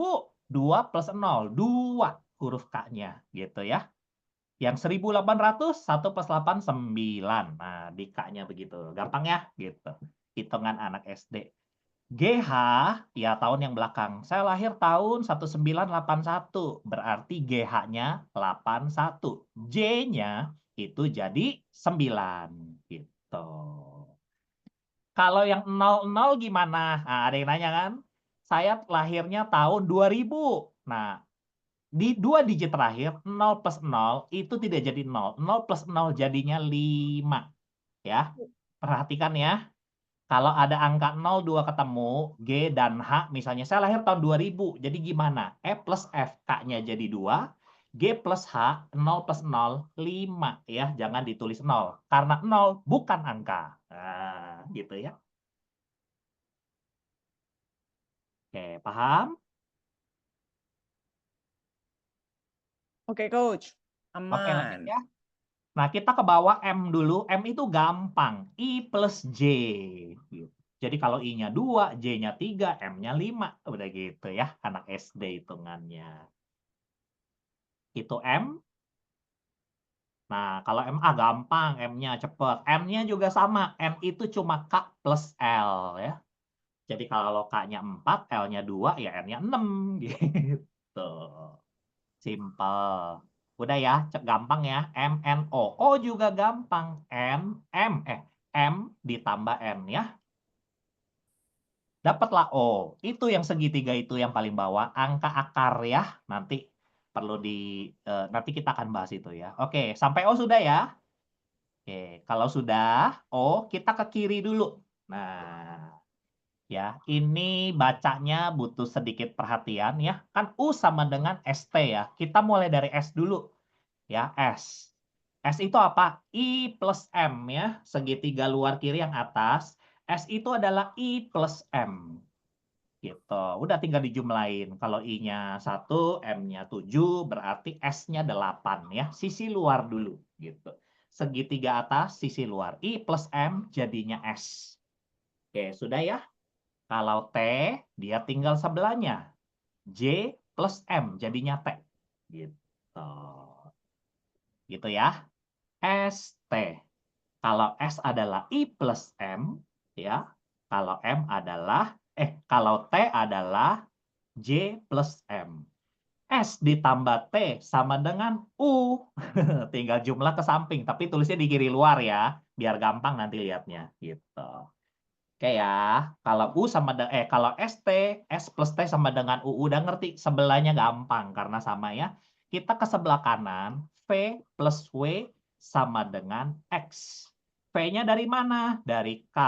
2 plus 0, 2 huruf K-nya gitu ya. Yang 1800, 1 plus 8, 9. Nah, di K-nya begitu. Gampang ya? Gitu. Hitungan anak SD. GH, ya tahun yang belakang. Saya lahir tahun 1981. Berarti GH-nya 81. J-nya itu jadi 9. Gitu. Kalau yang 00 gimana? Nah, ada yang nanya kan? Saya lahirnya tahun 2000. Nah, di 2 digit terakhir, 0 plus 0 itu tidak jadi 0. 0 plus 0 jadinya 5. Ya, perhatikan ya. Kalau ada angka 0, 2 ketemu, G dan H, misalnya saya lahir tahun 2000. Jadi gimana? E plus F, K-nya jadi 2. G plus H, 0 plus 0, 5. Ya, jangan ditulis 0. Karena 0 bukan angka. Nah, gitu ya. Oke, paham? Oke, Coach. Oke, lanjut Aman. ya. Nah, kita ke bawah M dulu. M itu gampang. I plus J. Jadi kalau I-nya 2, J-nya 3, M-nya 5. Udah gitu ya, anak SD hitungannya. Itu M. Nah, kalau MA gampang, M-nya cepet. M-nya juga sama. M itu cuma K plus L ya. Jadi kalau K-nya 4, L-nya 2, ya N-nya 6 gitu. Simple. Udah ya, gampang ya. M, N, O. O juga gampang. M ditambah N ya. Dapatlah O. Itu yang segitiga itu yang paling bawah. Angka akar ya. Nanti nanti kita akan bahas itu ya. Oke, sampai O sudah ya. Oke, kalau sudah O, kita ke kiri dulu. Nah, ya, ini bacanya butuh sedikit perhatian ya. Kan U sama dengan ST ya. Kita mulai dari S dulu. Ya, S. S itu apa? I plus M ya. Segitiga luar kiri yang atas. S itu adalah I plus M. Gitu. Udah tinggal dijumlahin. Kalau I-nya 1, M-nya 7, berarti S-nya 8 ya. Sisi luar dulu gitu. Segitiga atas, sisi luar. I plus M jadinya S. Oke, sudah ya. Kalau T, dia tinggal sebelahnya. J plus M jadinya T. Gitu. Gitu ya. ST. Kalau S adalah I plus M, ya. Kalau kalau T adalah J plus M. S ditambah T sama dengan U. Tinggal jumlah ke samping, tapi tulisnya di kiri luar ya, biar gampang nanti lihatnya gitu. Oke ya, kalau ST, S plus T sama dengan U, udah ngerti, sebelahnya gampang karena sama ya. Kita ke sebelah kanan, V plus W sama dengan X. V-nya dari mana? Dari K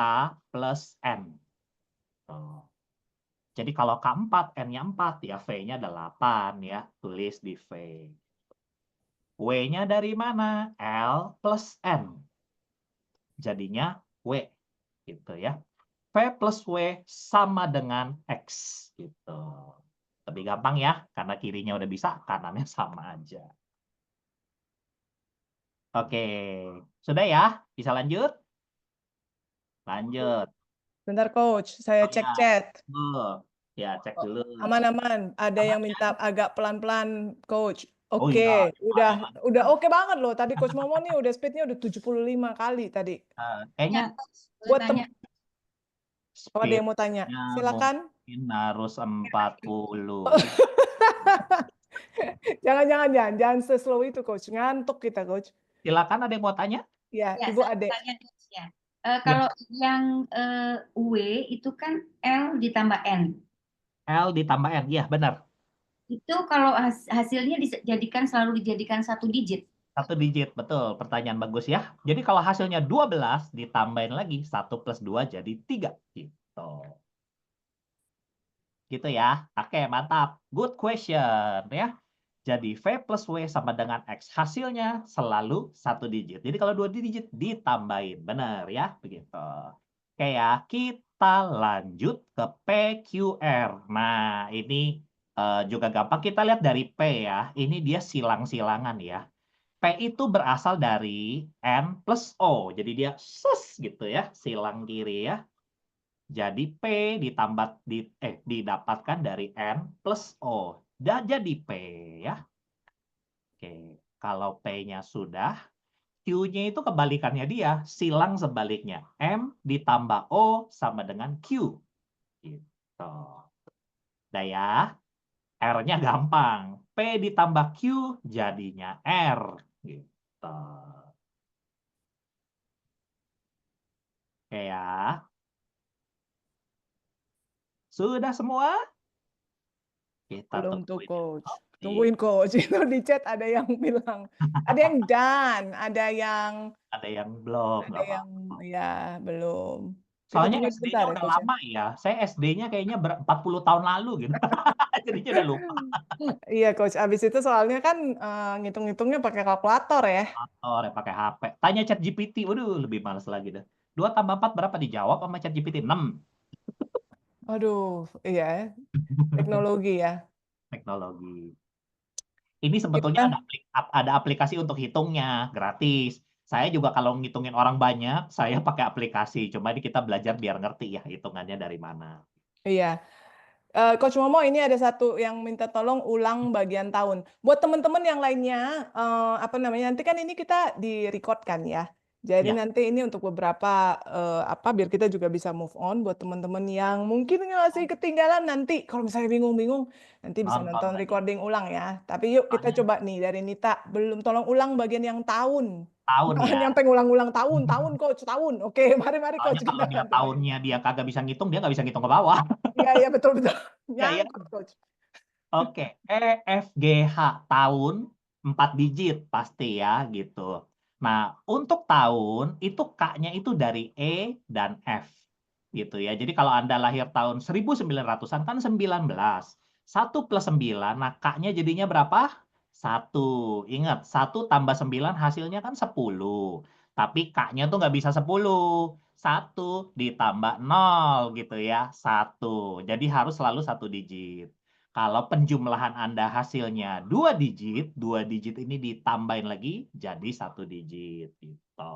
plus N. Tuh. Jadi kalau K4, N-nya 4, ya V-nya 8 ya. Tulis di V. W-nya dari mana? L plus N. Jadinya W. Gitu ya. V plus W sama dengan X. Gitu. Lebih gampang ya, karena kirinya udah bisa, kanannya sama aja. Oke, sudah ya? Bisa lanjut? Lanjut. Bentar, Coach. Saya Oh cek ya, chat. ya cek dulu. Aman-aman. Ada Aman yang minta agak pelan-pelan, Coach. Oh iya, Oke, udah oke banget loh. Tadi Coach Momo nih udah speednya udah 75 kali tadi. kayaknya Buat Oh, ada yang mau tanya. speednya Silakan. mungkin harus 40. Jangan se-slow itu, Coach. Ngantuk kita, Coach. Silakan, ada yang mau tanya? Ya, Ya, Ibu saya Ade. tanya, Coach, ya. Kalau yang W itu kan L ditambah N. L ditambah N, iya benar. Itu kalau hasilnya selalu dijadikan 1 digit. 1 digit, betul. Pertanyaan bagus ya. Jadi kalau hasilnya 12, ditambahin lagi 1 plus 2 jadi 3. Gitu. Gitu ya. Oke, mantap. Good question ya. Jadi V plus W sama dengan X. Hasilnya selalu 1 digit. Jadi kalau 2 digit ditambahin. Benar ya? Begitu. Oke ya. kita lanjut ke PQR. Nah, ini juga gampang. Kita lihat dari P ya. Ini dia silang-silangan ya. P itu berasal dari N plus O. Jadi dia gitu ya, silang kiri ya. Jadi P didapatkan dari N plus O. Dan jadi P ya. Oke, kalau P-nya sudah, Q-nya itu kebalikannya dia, silang sebaliknya. M ditambah O sama dengan Q. Gitu. Udah ya, R-nya gampang. P ditambah Q jadinya R. Gitu. Oke ya. Sudah semua? Kita Belum tuh, tungguin. Coach. Oke. Tungguin, Coach. Itu di chat ada yang bilang, ada yang done, ada yang Ada yang belum, ada nggak yang apa-apa. ya belum. Kita Soalnya tunggu SD-nya sebentar ya, udah Coach ya. lama ya. Saya SD-nya kayaknya 40 tahun lalu gitu. Jadinya udah lupa. Iya, Coach. Abis itu soalnya kan ngitung-ngitungnya pakai kalkulator ya. Atau pakai HP. Tanya ChatGPT, waduh lebih males lagi dah. 2 tambah 4 berapa dijawab sama ChatGPT? 6. Aduh, iya ya. Teknologi ya. Teknologi. Ini sebetulnya Gimana? ada aplikasi untuk hitungnya, gratis. Saya juga kalau ngitungin orang banyak, saya pakai aplikasi. Cuma ini kita belajar biar ngerti ya hitungannya dari mana. Iya. Coach Momo, ini ada satu yang minta tolong ulang bagian tahun. Buat teman-teman yang lainnya, apa namanya, nanti kan ini kita di-record kan ya. Jadi Ya. nanti ini untuk beberapa biar kita juga bisa move on buat teman-teman yang mungkin masih ketinggalan nanti kalau misalnya bingung-bingung nanti bisa Nonton nonton lagi. recording ulang ya. Tapi yuk kita Soalnya coba nih dari Nita, belum tolong ulang bagian yang tahun. tahun ya. Nyampe ngulang-ulang tahun Coach, tahun. Oke, mari Soalnya Coach kalau kita dia ganti. tahunnya dia kagak bisa ngitung, dia nggak bisa ngitung ke bawah. Iya, betul. Ya, ya. Nyangkut, Coach. Oke, EFGH tahun 4 digit pasti ya gitu. Nah, untuk tahun itu K-nya itu dari E dan F gitu ya. Jadi kalau Anda lahir tahun 1900-an kan 19. 1 plus 9, nah K-nya jadinya berapa? 1. Ingat, 1 tambah 9 hasilnya kan 10. Tapi K-nya tuh nggak bisa 10. 1 ditambah 0 gitu ya. 1. Jadi harus selalu 1 digit. Kalau penjumlahan Anda hasilnya 2 digit, 2 digit ini ditambahin lagi jadi 1 digit gitu.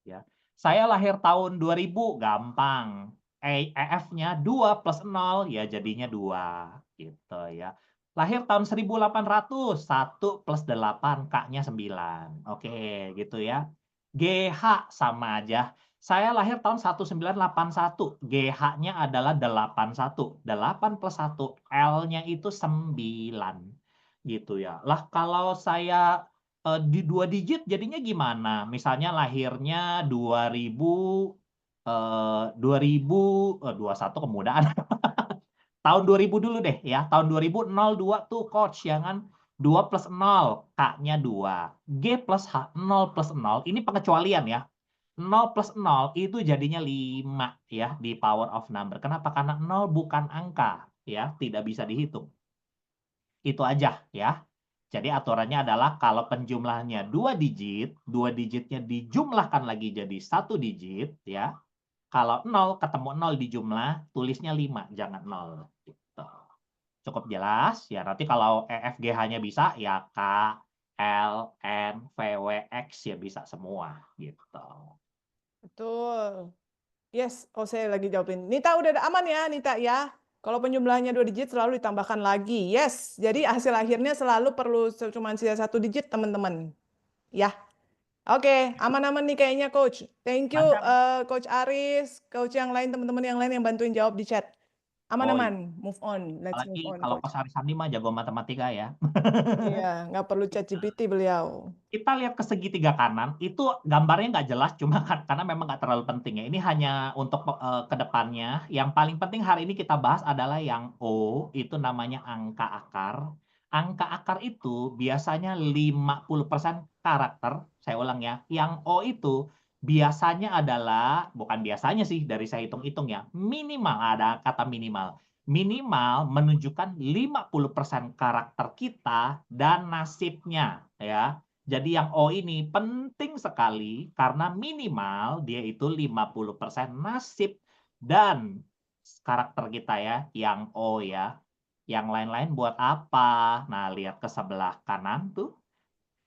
Ya. Saya lahir tahun 2000, gampang. EF-nya 2 plus 0 ya jadinya 2 gitu ya. Lahir tahun 1800, 1 plus 8, K-nya 9. Oke, gitu ya. GH sama aja. Saya lahir tahun 1981. GH-nya adalah 81. 8 plus 1. L-nya itu 9. Gitu ya. Lah kalau saya di 2 digit jadinya gimana? Misalnya lahirnya 21 kemudahan. Tahun 2000 dulu deh ya. Tahun 2002 tuh coach ya kan. 2 plus 0, K-nya 2. G plus H, 0 plus 0. Ini pengecualian ya. 0 plus 0 itu jadinya 5 ya di power of number. Kenapa? Karena 0 bukan angka ya, tidak bisa dihitung. Itu aja ya. Jadi aturannya adalah kalau penjumlahannya 2 digit, 2 digitnya dijumlahkan lagi jadi 1 digit ya. Kalau 0 ketemu 0 di jumlah, tulisnya 5, jangan 0 gitu. Cukup jelas ya. Nanti kalau EFGH-nya bisa ya K, L, N, V, W, X ya bisa semua gitu. Betul. Yes, saya lagi jawabin. Nita udah aman ya, Nita ya. Kalau penjumlahannya 2 digit selalu ditambahkan lagi. Yes, jadi hasil akhirnya selalu perlu cuma sisa 1 digit, teman-teman. Ya. Oke, aman-aman nih kayaknya, Coach. Thank you, Coach Aris, Coach yang lain, teman-teman yang lain yang bantuin jawab di chat. Aman-aman, move on. Let's move Apalagi on, kalau Coach. Coach Arisandi mah jago matematika ya. Iya, nggak perlu ChatGPT beliau. Kita lihat ke segitiga kanan, itu gambarnya nggak jelas, cuma karena memang nggak terlalu penting ya. Ini hanya untuk ke depannya. Yang paling penting hari ini kita bahas adalah yang O, itu namanya angka akar. Angka akar itu biasanya 50% karakter, saya ulang ya. Yang O itu biasanya adalah, bukan biasanya sih, dari saya hitung-hitung ya, minimal, ada kata minimal. Minimal menunjukkan 50% karakter kita dan nasibnya ya. Jadi yang O ini penting sekali karena minimal dia itu 50% nasib Dan karakter kita ya, yang O ya. Yang lain-lain buat apa? Nah, lihat ke sebelah kanan tuh.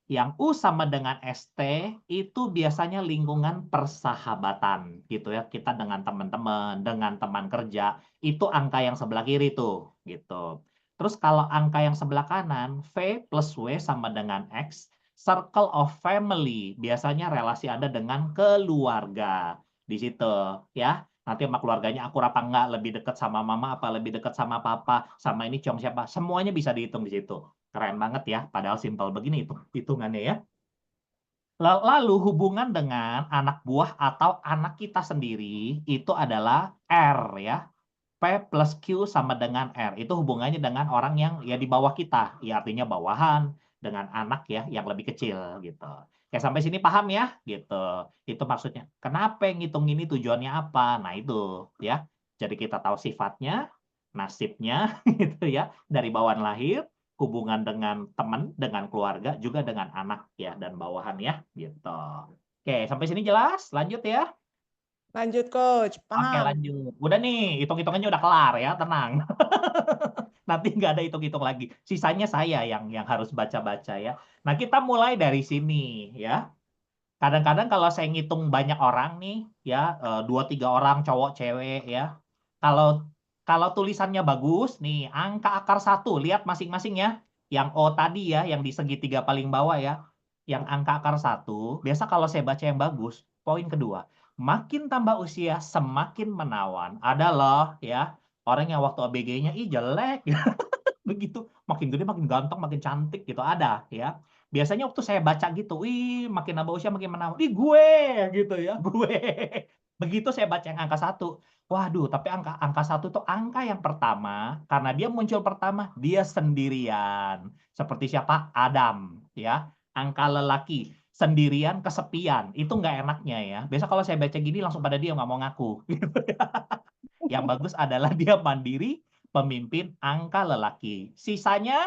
Yang U sama dengan ST itu biasanya lingkungan persahabatan gitu ya. Kita dengan teman-teman, dengan teman kerja, itu angka yang sebelah kiri tuh gitu. Terus kalau angka yang sebelah kanan, V plus W sama dengan X, circle of family, biasanya relasi Anda dengan keluarga. Di situ ya. Nanti sama keluarganya akur apa enggak, lebih dekat sama mama apa lebih dekat sama papa, sama ini cium siapa, semuanya bisa dihitung di situ. Keren banget ya, padahal simpel begini itu hitungannya ya. Lalu hubungan dengan anak buah atau anak kita sendiri itu adalah R ya. P plus Q sama dengan R. Itu hubungannya dengan orang yang ya di bawah kita. Ya artinya bawahan dengan anak ya yang lebih kecil gitu. Kayak sampai sini paham ya gitu. Itu maksudnya. Kenapa ngitung ini tujuannya apa? Nah itu ya. Jadi kita tahu sifatnya, nasibnya gitu ya. Dari bawaan lahir, hubungan dengan teman, dengan keluarga, juga dengan anak ya dan bawahan ya gitu. Oke, sampai sini jelas? Lanjut ya. Lanjut, Coach. Oke, Paham? lanjut. Udah nih, hitung-hitungannya udah kelar ya, tenang. Nanti nggak ada hitung-hitung lagi. Sisanya saya yang harus baca-baca ya. Nah, kita mulai dari sini ya. Kadang-kadang kalau saya ngitung banyak orang nih, ya 2-3 orang cowok cewek ya. Kalau kalau tulisannya bagus nih, angka akar 1, lihat masing-masing ya. Yang O tadi ya, yang di segitiga paling bawah ya. Yang angka akar 1, biasa kalau saya baca yang bagus, poin kedua. Makin tambah usia, semakin menawan. Ada loh ya, orang yang waktu ABG-nya, ih jelek. Begitu, makin gede, makin ganteng, makin cantik gitu. Ada ya. Biasanya waktu saya baca gitu, wih makin nambah usia makin menawan. Ih gue gitu ya, gue. Begitu saya baca yang angka 1. Waduh, tapi angka 1 itu angka yang pertama, karena dia muncul pertama, dia sendirian. Seperti siapa? Adam ya. Angka lelaki, sendirian, kesepian. Itu nggak enaknya ya. Biasa kalau saya baca gini langsung pada dia nggak mau ngaku. Yang bagus adalah dia mandiri, pemimpin, angka lelaki. Sisanya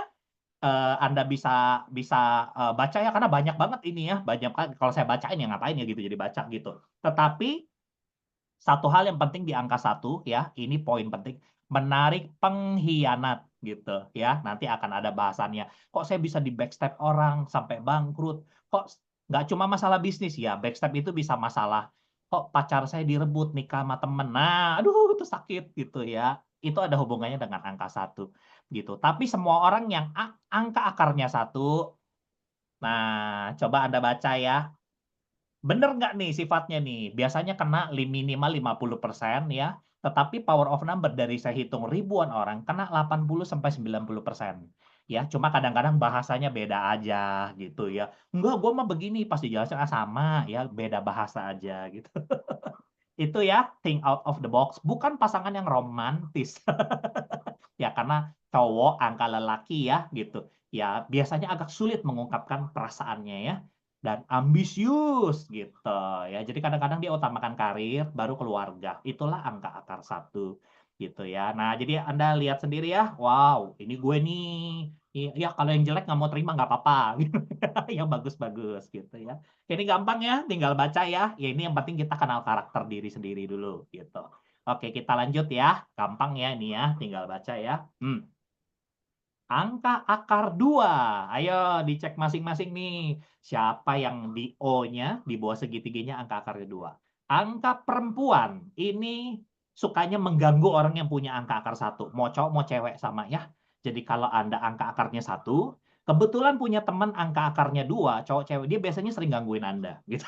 Anda bisa baca ya karena banyak banget ini ya, banyak kan kalau saya bacain ya ngapain ya gitu jadi baca gitu. Tetapi satu hal yang penting di angka 1 ya, ini poin penting, menarik pengkhianat gitu ya. Nanti akan ada bahasannya. Kok saya bisa di backstab orang sampai bangkrut? Kok nggak cuma masalah bisnis ya, backstab itu bisa masalah kok pacar saya direbut nikah sama temen. Nah, aduh itu sakit gitu ya. Itu ada hubungannya dengan angka 1 gitu. Tapi semua orang yang angka akarnya 1, nah coba Anda baca ya. Bener nggak nih sifatnya nih? Biasanya kena minimal 50% ya. Tetapi power of number dari saya hitung ribuan orang kena 80-90%. Ya, cuma kadang-kadang bahasanya beda aja gitu ya. Enggak, gue mah begini pas dijelasin sama ya, beda bahasa aja gitu. Itu ya, think out of the box. Bukan pasangan yang romantis. Ya, karena cowok angka lelaki ya gitu. Ya, biasanya agak sulit mengungkapkan perasaannya ya. Dan ambisius gitu ya. Jadi kadang-kadang dia utamakan karir, baru keluarga. Itulah angka akar 1 gitu ya. Nah, jadi Anda lihat sendiri ya. Wow, ini gue nih. Ya, kalau yang jelek nggak mau terima nggak apa-apa. Yang bagus-bagus gitu ya. Ini gampang ya, tinggal baca ya. Ya ini yang penting kita kenal karakter diri sendiri dulu gitu. Oke, kita lanjut ya. Gampang ya ini ya, tinggal baca ya. Angka akar 2. Ayo dicek masing-masing nih. Siapa yang di O-nya, di bawah segitiganya angka akar 2. Angka perempuan, ini sukanya mengganggu orang yang punya angka akar 1. Mau cowok, mau cewek sama ya. Jadi kalau Anda angka akarnya 1, kebetulan punya teman angka akarnya 2, cowok cewek, dia biasanya sering gangguin Anda. Gitu.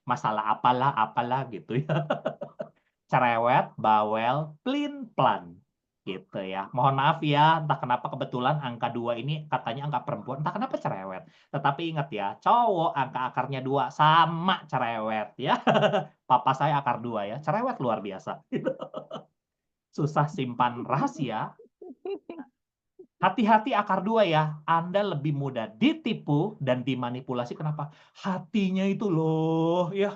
Masalah apalah gitu ya. Cerewet, bawel, plin-plan. Gitu ya. Mohon maaf ya, entah kenapa kebetulan angka 2 ini katanya angka perempuan, entah kenapa cerewet. Tetapi ingat ya, cowok angka akarnya 2 sama cerewet ya. Papa saya akar 2 ya, cerewet luar biasa. Susah simpan rahasia. Hati-hati akar 2 ya, Anda lebih mudah ditipu dan dimanipulasi. Kenapa? Hatinya itu loh, ya,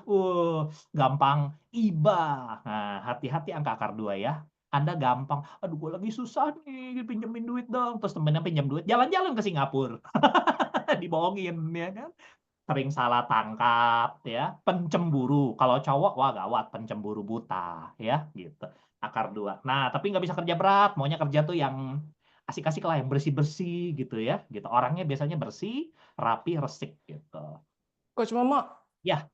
gampang iba. Nah, hati-hati angka akar 2 ya. Anda gampang, aduh gue lagi susah nih, pinjemin duit dong. Terus temennya pinjam duit, jalan-jalan ke Singapura. Dibohongin, ya kan? sering salah tangkap ya, pencemburu. Kalau cowok wah gawat, pencemburu buta ya gitu. Akar 2. Nah, tapi nggak bisa kerja berat, maunya kerja tuh yang asik-asik lah, yang bersih-bersih gitu ya. Gitu. Orangnya biasanya bersih, rapi, resik gitu. Coach Momo, Ya,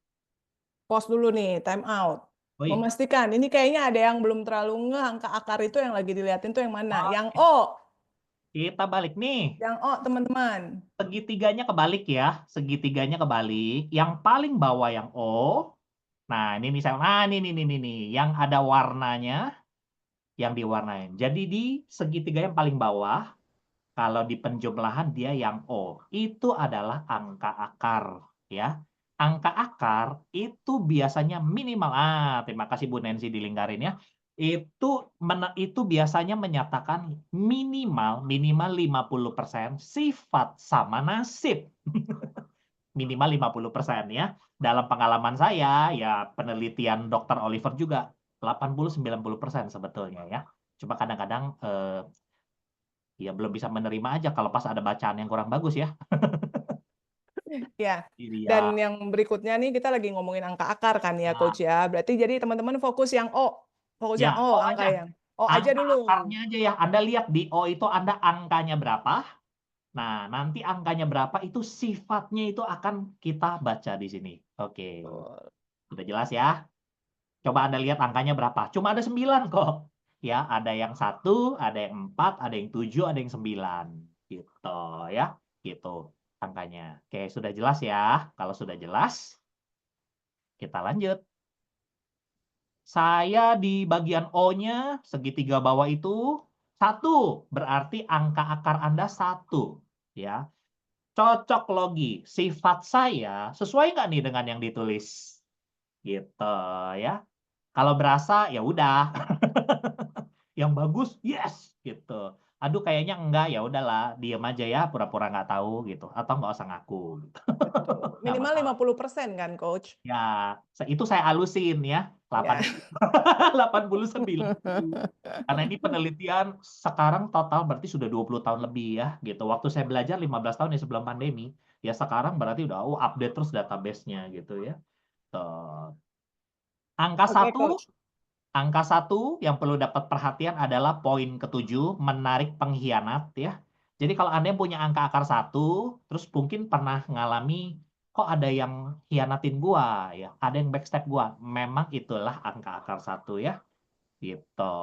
pause dulu nih, time out. oi. Memastikan, ini kayaknya ada yang belum terlalu ngeh angka akar itu yang lagi diliatin tuh yang mana? Yang Oke, O, kita balik nih. yang O teman-teman. Segitiganya kebalik ya, segitigannya kebalik. Yang paling bawah yang O. Nah, ini misalnya, nih, yang ada warnanya, yang diwarnain. Jadi di segitiga yang paling bawah, kalau di penjumlahan dia yang O. Itu adalah angka akar, ya. Angka akar itu biasanya minimal. Terima kasih Bu Nancy dilingkarin ya. Itu biasanya menyatakan minimal 50% sifat sama nasib. Minimal 50% ya. Dalam pengalaman saya, ya penelitian Dr. Oliver juga 80-90% sebetulnya ya. Cuma kadang-kadang ya belum bisa menerima aja kalau pas ada bacaan yang kurang bagus ya. Ya, Iya. dan yang berikutnya nih kita lagi ngomongin angka akar kan ya, Nah. Coach ya. Berarti jadi teman-teman fokus yang O. Fokus Ya, yang O, O angka aja. yang O aja Angka dulu. akarnya aja ya. Anda lihat di O itu Anda angkanya berapa. Nah, nanti angkanya berapa itu sifatnya itu akan kita baca di sini. Oke. Udah jelas ya? Coba Anda lihat angkanya berapa. Cuma ada 9 kok. Ya, ada yang 1, ada yang 4, ada yang 7, ada yang 9. Gitu ya. Gitu angkanya. Oke, sudah jelas ya? Kalau sudah jelas, kita lanjut. Saya di bagian O-nya, segitiga bawah itu 1. Berarti angka akar Anda 1. Ya. Cocok logi. Sifat saya sesuai nggak nih dengan yang ditulis? Gitu ya. Kalau berasa, ya udah. Yang bagus, yes, gitu. Aduh, kayaknya enggak, ya udahlah, diem aja ya, pura-pura nggak tahu gitu. Atau nggak usah ngaku. Gitu. Betul. Nggak Minimal masalah. 50% kan, Coach? Ya, itu saya halusin ya. Ya. 89. Karena ini penelitian sekarang total berarti sudah 20 tahun lebih ya gitu. Waktu saya belajar 15 tahun ya sebelum pandemi, ya sekarang berarti udah update terus database-nya gitu ya. Tuh. Angka Oke, 1, Coach. angka 1 yang perlu dapat perhatian adalah poin ke-7, menarik pengkhianat ya. Jadi kalau Anda yang punya angka akar 1, terus mungkin pernah ngalami kok ada yang hianatin gua ya, ada yang backstep gua. Memang itulah angka akar 1 ya. Gitu.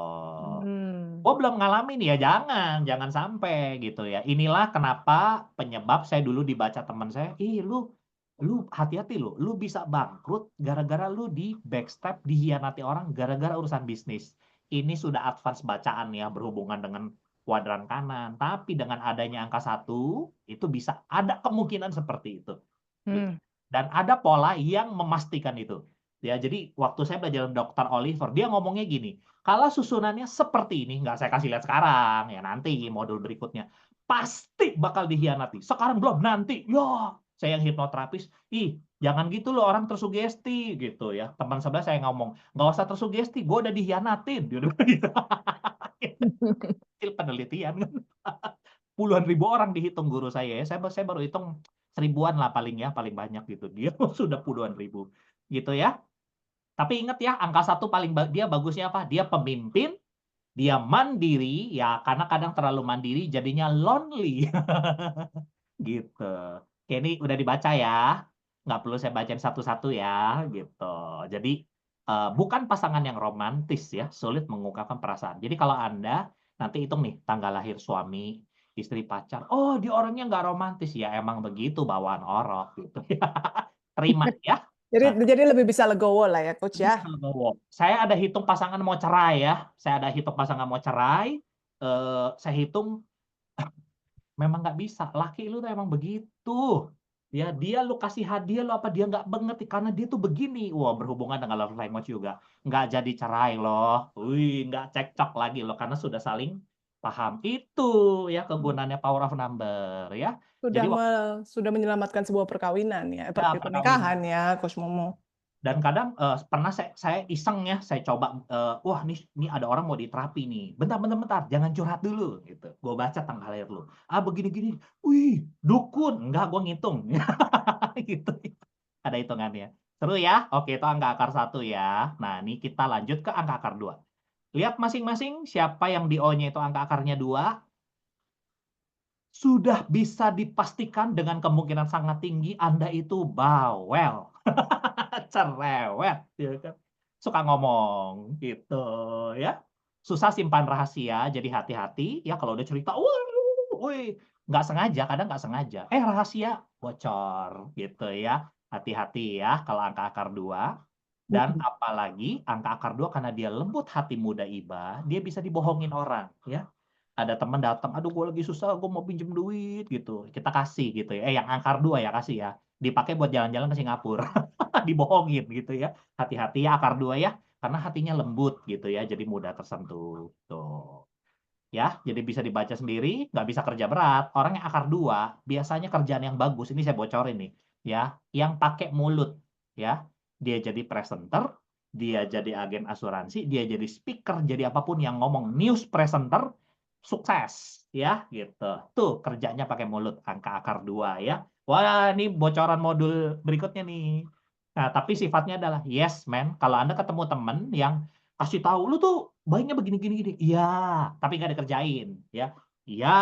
Gua belum ngalamin ya, jangan sampai gitu ya. Inilah kenapa penyebab saya dulu dibaca teman saya, lu hati-hati lu bisa bangkrut gara-gara lu di backstep, dihianati orang gara-gara urusan bisnis. Ini sudah advance bacaan ya, berhubungan dengan kuadran kanan. Tapi dengan adanya angka 1, itu bisa ada kemungkinan seperti itu. Gitu. Dan ada pola yang memastikan itu. Ya, jadi waktu saya belajar Dr. Oliver, dia ngomongnya gini, kalau susunannya seperti ini, nggak saya kasih lihat sekarang, ya nanti modul berikutnya, pasti bakal dihianati. Sekarang belum, nanti. Ya, saya yang hipnoterapis, jangan gitu loh, orang tersugesti gitu ya. Teman sebelah saya ngomong, nggak usah tersugesti, gue udah dihianatin. Dia udah gitu. Hasil penelitian. Puluhan ribu orang dihitung guru saya ya. Saya baru hitung 1000-an lah paling banyak gitu. Dia sudah puluhan ribu gitu ya. Tapi ingat ya, angka 1 paling dia bagusnya apa? Dia pemimpin, dia mandiri ya, karena kadang terlalu mandiri jadinya lonely. Gitu. Oke, ini udah dibaca ya. Nggak perlu saya bacain satu-satu ya, gitu. Jadi bukan pasangan yang romantis ya, sulit mengungkapkan perasaan. Jadi kalau Anda nanti hitung nih tanggal lahir suami, istri, pacar. Oh, dia orangnya nggak romantis ya, emang begitu bawaan orok gitu. Terima ya. Jadi lebih bisa legowo lah ya, Coach ya. Saya ada hitung pasangan mau cerai ya. Saya hitung memang nggak bisa. Laki lu tuh emang begitu. Ya, dia lu kasih hadiah lu apa dia nggak mengerti karena dia tuh begini. Wah, berhubungan dengan love language juga. Nggak jadi cerai loh. Nggak cekcok lagi loh karena sudah saling paham. Itu ya kegunaannya power of number ya. Jadi Sudah menyelamatkan sebuah perkawinan ya, pernikahan ya, Coach Momo. Dan kadang pernah saya iseng ya, saya coba, wah nih ada orang mau diterapi nih. Bentar, jangan curhat dulu gitu. Gue baca tanggal lahir lu. Begini-gini. Wih, dukun. Enggak, gue ngitung. Gitu. Ada hitungannya. Seru ya? Oke, itu angka akar 1 ya. Nah, ini kita lanjut ke angka akar 2. Lihat masing-masing siapa yang di O-nya itu angka akarnya 2. Sudah bisa dipastikan dengan kemungkinan sangat tinggi Anda itu bawel. Cerewet, ya kan? Suka ngomong gitu ya. Susah simpan rahasia, jadi hati-hati ya kalau udah cerita, wih, nggak sengaja, kadang nggak sengaja. Rahasia bocor gitu ya. Hati-hati ya kalau angka akar 2. Dan apalagi angka akar 2 karena dia lembut hati muda iba, dia bisa dibohongin orang ya. Ada teman datang, aduh gue lagi susah, gue mau pinjem duit gitu. Kita kasih gitu ya. Yang angkar 2 ya kasih ya. Dipakai buat jalan-jalan ke Singapura. Dibohongin gitu ya. Hati-hati ya akar 2 ya. Karena hatinya lembut gitu ya. Jadi mudah tersentuh. Tuh. Ya, jadi bisa dibaca sendiri, nggak bisa kerja berat. Orang yang akar 2 biasanya kerjaan yang bagus. Ini saya bocorin nih. Ya, yang pakai mulut. Ya, dia jadi presenter, dia jadi agen asuransi, dia jadi speaker, jadi apapun yang ngomong news presenter, sukses ya gitu. Tuh kerjanya pakai mulut, angka akar 2 ya. Wah, ini bocoran modul berikutnya nih. Nah, tapi sifatnya adalah yes man. Kalau Anda ketemu temen yang kasih tahu lu tuh baiknya begini gini gini. Iya, tapi nggak dikerjain ya. Iya,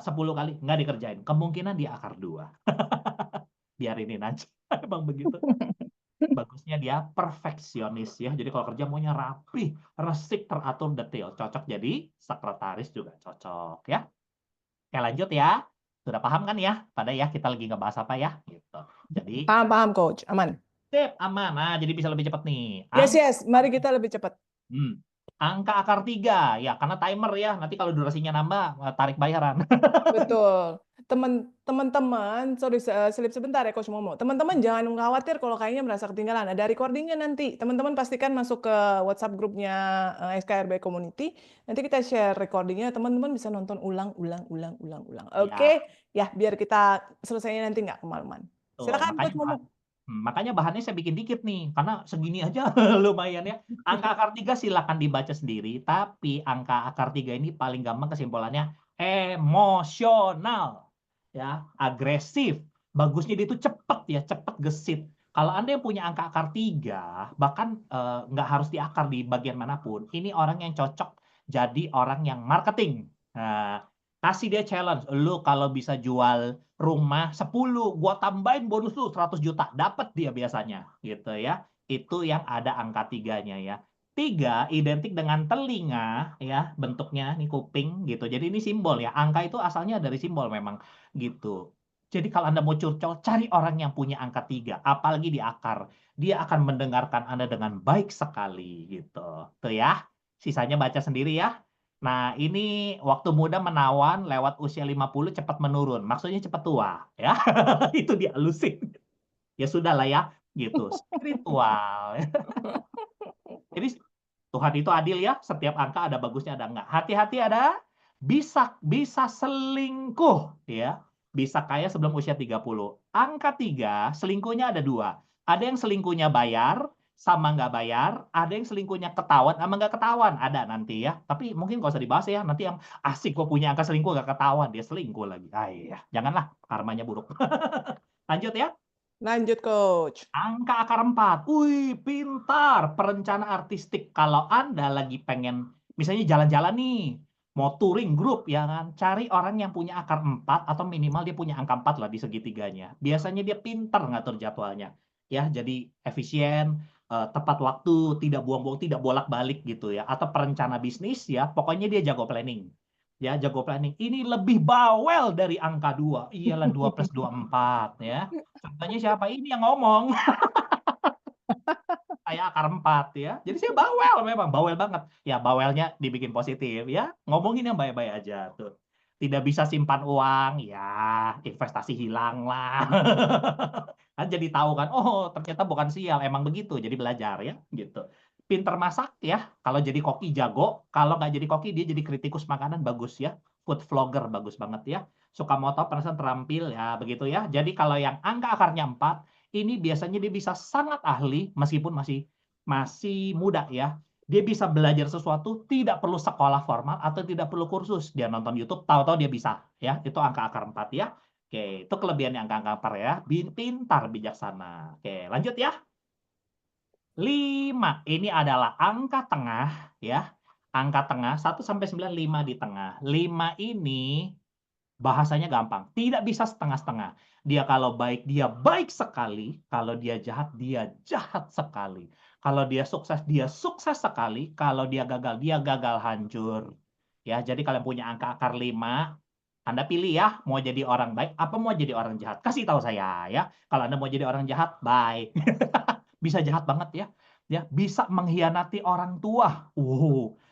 10 kali nggak dikerjain. Kemungkinan dia akar 2. Biarinin aja. Emang begitu. Bagusnya dia perfeksionis ya. Jadi kalau kerja maunya rapi, resik, teratur, detail. Cocok jadi sekretaris juga cocok ya. Oke, lanjut ya. Sudah paham kan ya? Pada ya kita lagi ngebahas apa ya? Gitu. Jadi Paham, Coach. Aman. sip, aman. Nah, jadi bisa lebih cepat nih. Yes. Mari kita lebih cepat. Angka akar 3 ya, karena timer ya. Nanti kalau durasinya nambah, tarik bayaran. Betul. Teman-teman, sorry selip sebentar ya Coach Momo. Teman-teman jangan khawatir kalau kayaknya merasa ketinggalan. Ada recordingnya nanti. Teman-teman pastikan masuk ke WhatsApp grupnya SKRB Community. Nanti kita share recordingnya. Teman-teman bisa nonton ulang. Oke? Ya, biar kita selesainya nanti nggak kemalaman. Silakan Coach Momo. Makanya bahannya saya bikin dikit nih, karena segini aja lumayan ya. Angka akar 3 silakan dibaca sendiri, tapi angka akar 3 ini paling gampang kesimpulannya emosional. Ya, agresif. Bagusnya dia itu cepet gesit. Kalau Anda yang punya angka akar 3, bahkan nggak harus diakar di bagian manapun, ini orang yang cocok jadi orang yang marketing. Nah, kasih dia challenge, lu kalau bisa jual rumah 10, gua tambahin bonus lu 100 juta, dapat dia biasanya gitu ya. Itu yang ada angka 3-nya ya. 3 identik dengan telinga ya, bentuknya nih kuping gitu. Jadi ini simbol ya. Angka itu asalnya dari simbol memang gitu. Jadi kalau Anda mau curcol, cari orang yang punya angka 3, apalagi di akar. Dia akan mendengarkan Anda dengan baik sekali gitu. Tuh ya. Sisanya baca sendiri ya. Nah, ini waktu muda menawan, lewat usia 50 cepat menurun. Maksudnya cepat tua, ya. Itu dihalusin. Ya sudah lah ya, gitu. Spiritual. Jadi Tuhan itu adil ya, setiap angka ada bagusnya ada enggak. Hati-hati ada bisa selingkuh ya. Bisa kaya sebelum usia 30. Angka 3, selingkuhnya ada 2. Ada yang selingkuhnya bayar, sama nggak bayar, ada yang selingkuhnya ketahuan sama nggak ketahuan, ada nanti ya. Tapi mungkin nggak usah dibahas ya, nanti yang asik kok punya angka selingkuh nggak ketahuan, dia selingkuh lagi. Iya, janganlah, karmanya buruk. Lanjut ya. Lanjut Coach. Angka akar 4, wih pintar, perencana artistik. Kalau Anda lagi pengen, misalnya jalan-jalan nih, mau touring grup ya kan, cari orang yang punya akar 4 atau minimal dia punya angka 4 lah di segitiganya. Biasanya dia pintar ngatur jadwalnya. Ya, jadi efisien, tepat waktu, tidak buang-buang, tidak bolak-balik gitu ya. Atau perencana bisnis ya, pokoknya dia jago planning. Ya, jago planning. Ini lebih bawel dari angka 2. Iyalah 2 plus 2, 4 ya. Contohnya siapa? Ini yang ngomong. Saya akar 4 ya. Jadi saya bawel memang, bawel banget. Ya, bawelnya dibikin positif ya. Ngomongin yang baik-baik aja tuh. Tidak bisa simpan uang, ya investasi hilang lah. Kan jadi tahu kan, oh ternyata bukan sial, emang begitu. Jadi belajar ya, gitu. Pinter masak ya, kalau jadi koki jago, kalau nggak jadi koki dia jadi kritikus makanan bagus ya. Food vlogger bagus banget ya. Suka moto, penasaran terampil ya, begitu ya. Jadi kalau yang angka akarnya 4, ini biasanya dia bisa sangat ahli meskipun masih muda ya. Dia bisa belajar sesuatu tidak perlu sekolah formal atau tidak perlu kursus. Dia nonton YouTube, tahu-tahu dia bisa ya. Itu angka akar 4 ya. Oke, itu kelebihannya angka akar ya. Pintar, bijaksana. Oke, lanjut ya. 5. Ini adalah angka tengah ya. Angka tengah 1 sampai 9, 5 di tengah. 5 ini bahasanya gampang, tidak bisa setengah-setengah. Dia kalau baik, dia baik sekali. Kalau dia jahat sekali. Kalau dia sukses sekali. Kalau dia gagal hancur. Ya, jadi kalian punya angka akar 5, Anda pilih ya, mau jadi orang baik apa mau jadi orang jahat. Kasih tahu saya ya. Kalau Anda mau jadi orang jahat, baik. Bisa jahat banget ya. Ya, bisa mengkhianati orang tua.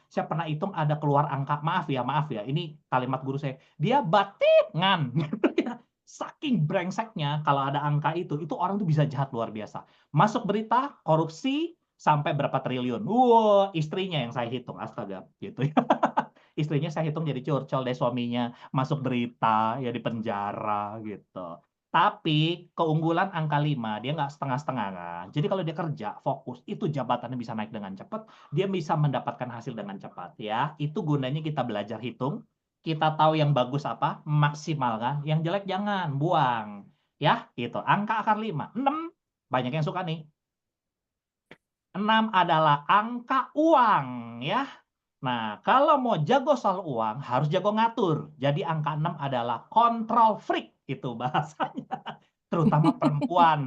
Saya pernah hitung ada keluar angka, maaf ya, ini kalimat guru saya. Dia batingan. Saking brengseknya kalau ada angka itu orang tuh bisa jahat luar biasa. Masuk berita, korupsi, sampai berapa triliun. Istrinya yang saya hitung, astaga, gitu ya. Istrinya saya hitung jadi curcol deh suaminya, masuk berita, ya di penjara gitu. Tapi keunggulan angka 5, dia nggak setengah-setengah kan. Jadi kalau dia kerja, fokus, itu jabatannya bisa naik dengan cepat, dia bisa mendapatkan hasil dengan cepat ya. Itu gunanya kita belajar hitung, kita tahu yang bagus apa, maksimalkan, yang jelek jangan, buang. Ya, gitu. Angka akar 5, 6, banyak yang suka nih. 6 adalah angka uang ya. Nah, kalau mau jago soal uang, harus jago ngatur. Jadi angka 6 adalah control freak, itu bahasanya. Terutama perempuan.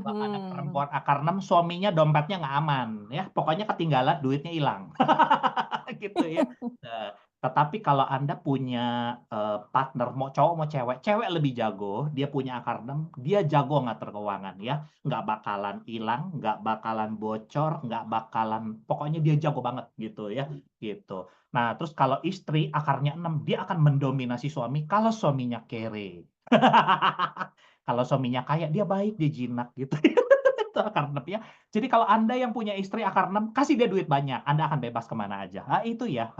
Kalau ada perempuan akar 6, suaminya dompetnya nggak aman. Ya, pokoknya ketinggalan, duitnya hilang. Gitu ya. Nah, tetapi kalau Anda punya partner, mau cowok mau cewek lebih jago, dia punya akar 6, dia jago ngatur keuangan ya. Nggak bakalan hilang, nggak bakalan bocor, nggak bakalan, pokoknya dia jago banget gitu ya. Gitu. Nah, terus kalau istri akarnya 6, dia akan mendominasi suami kalau suaminya kere. Kalau suaminya kaya, dia baik, dia jinak gitu. Itu akar 6 ya. Jadi kalau Anda yang punya istri akar 6, kasih dia duit banyak, Anda akan bebas kemana aja. Itu ya.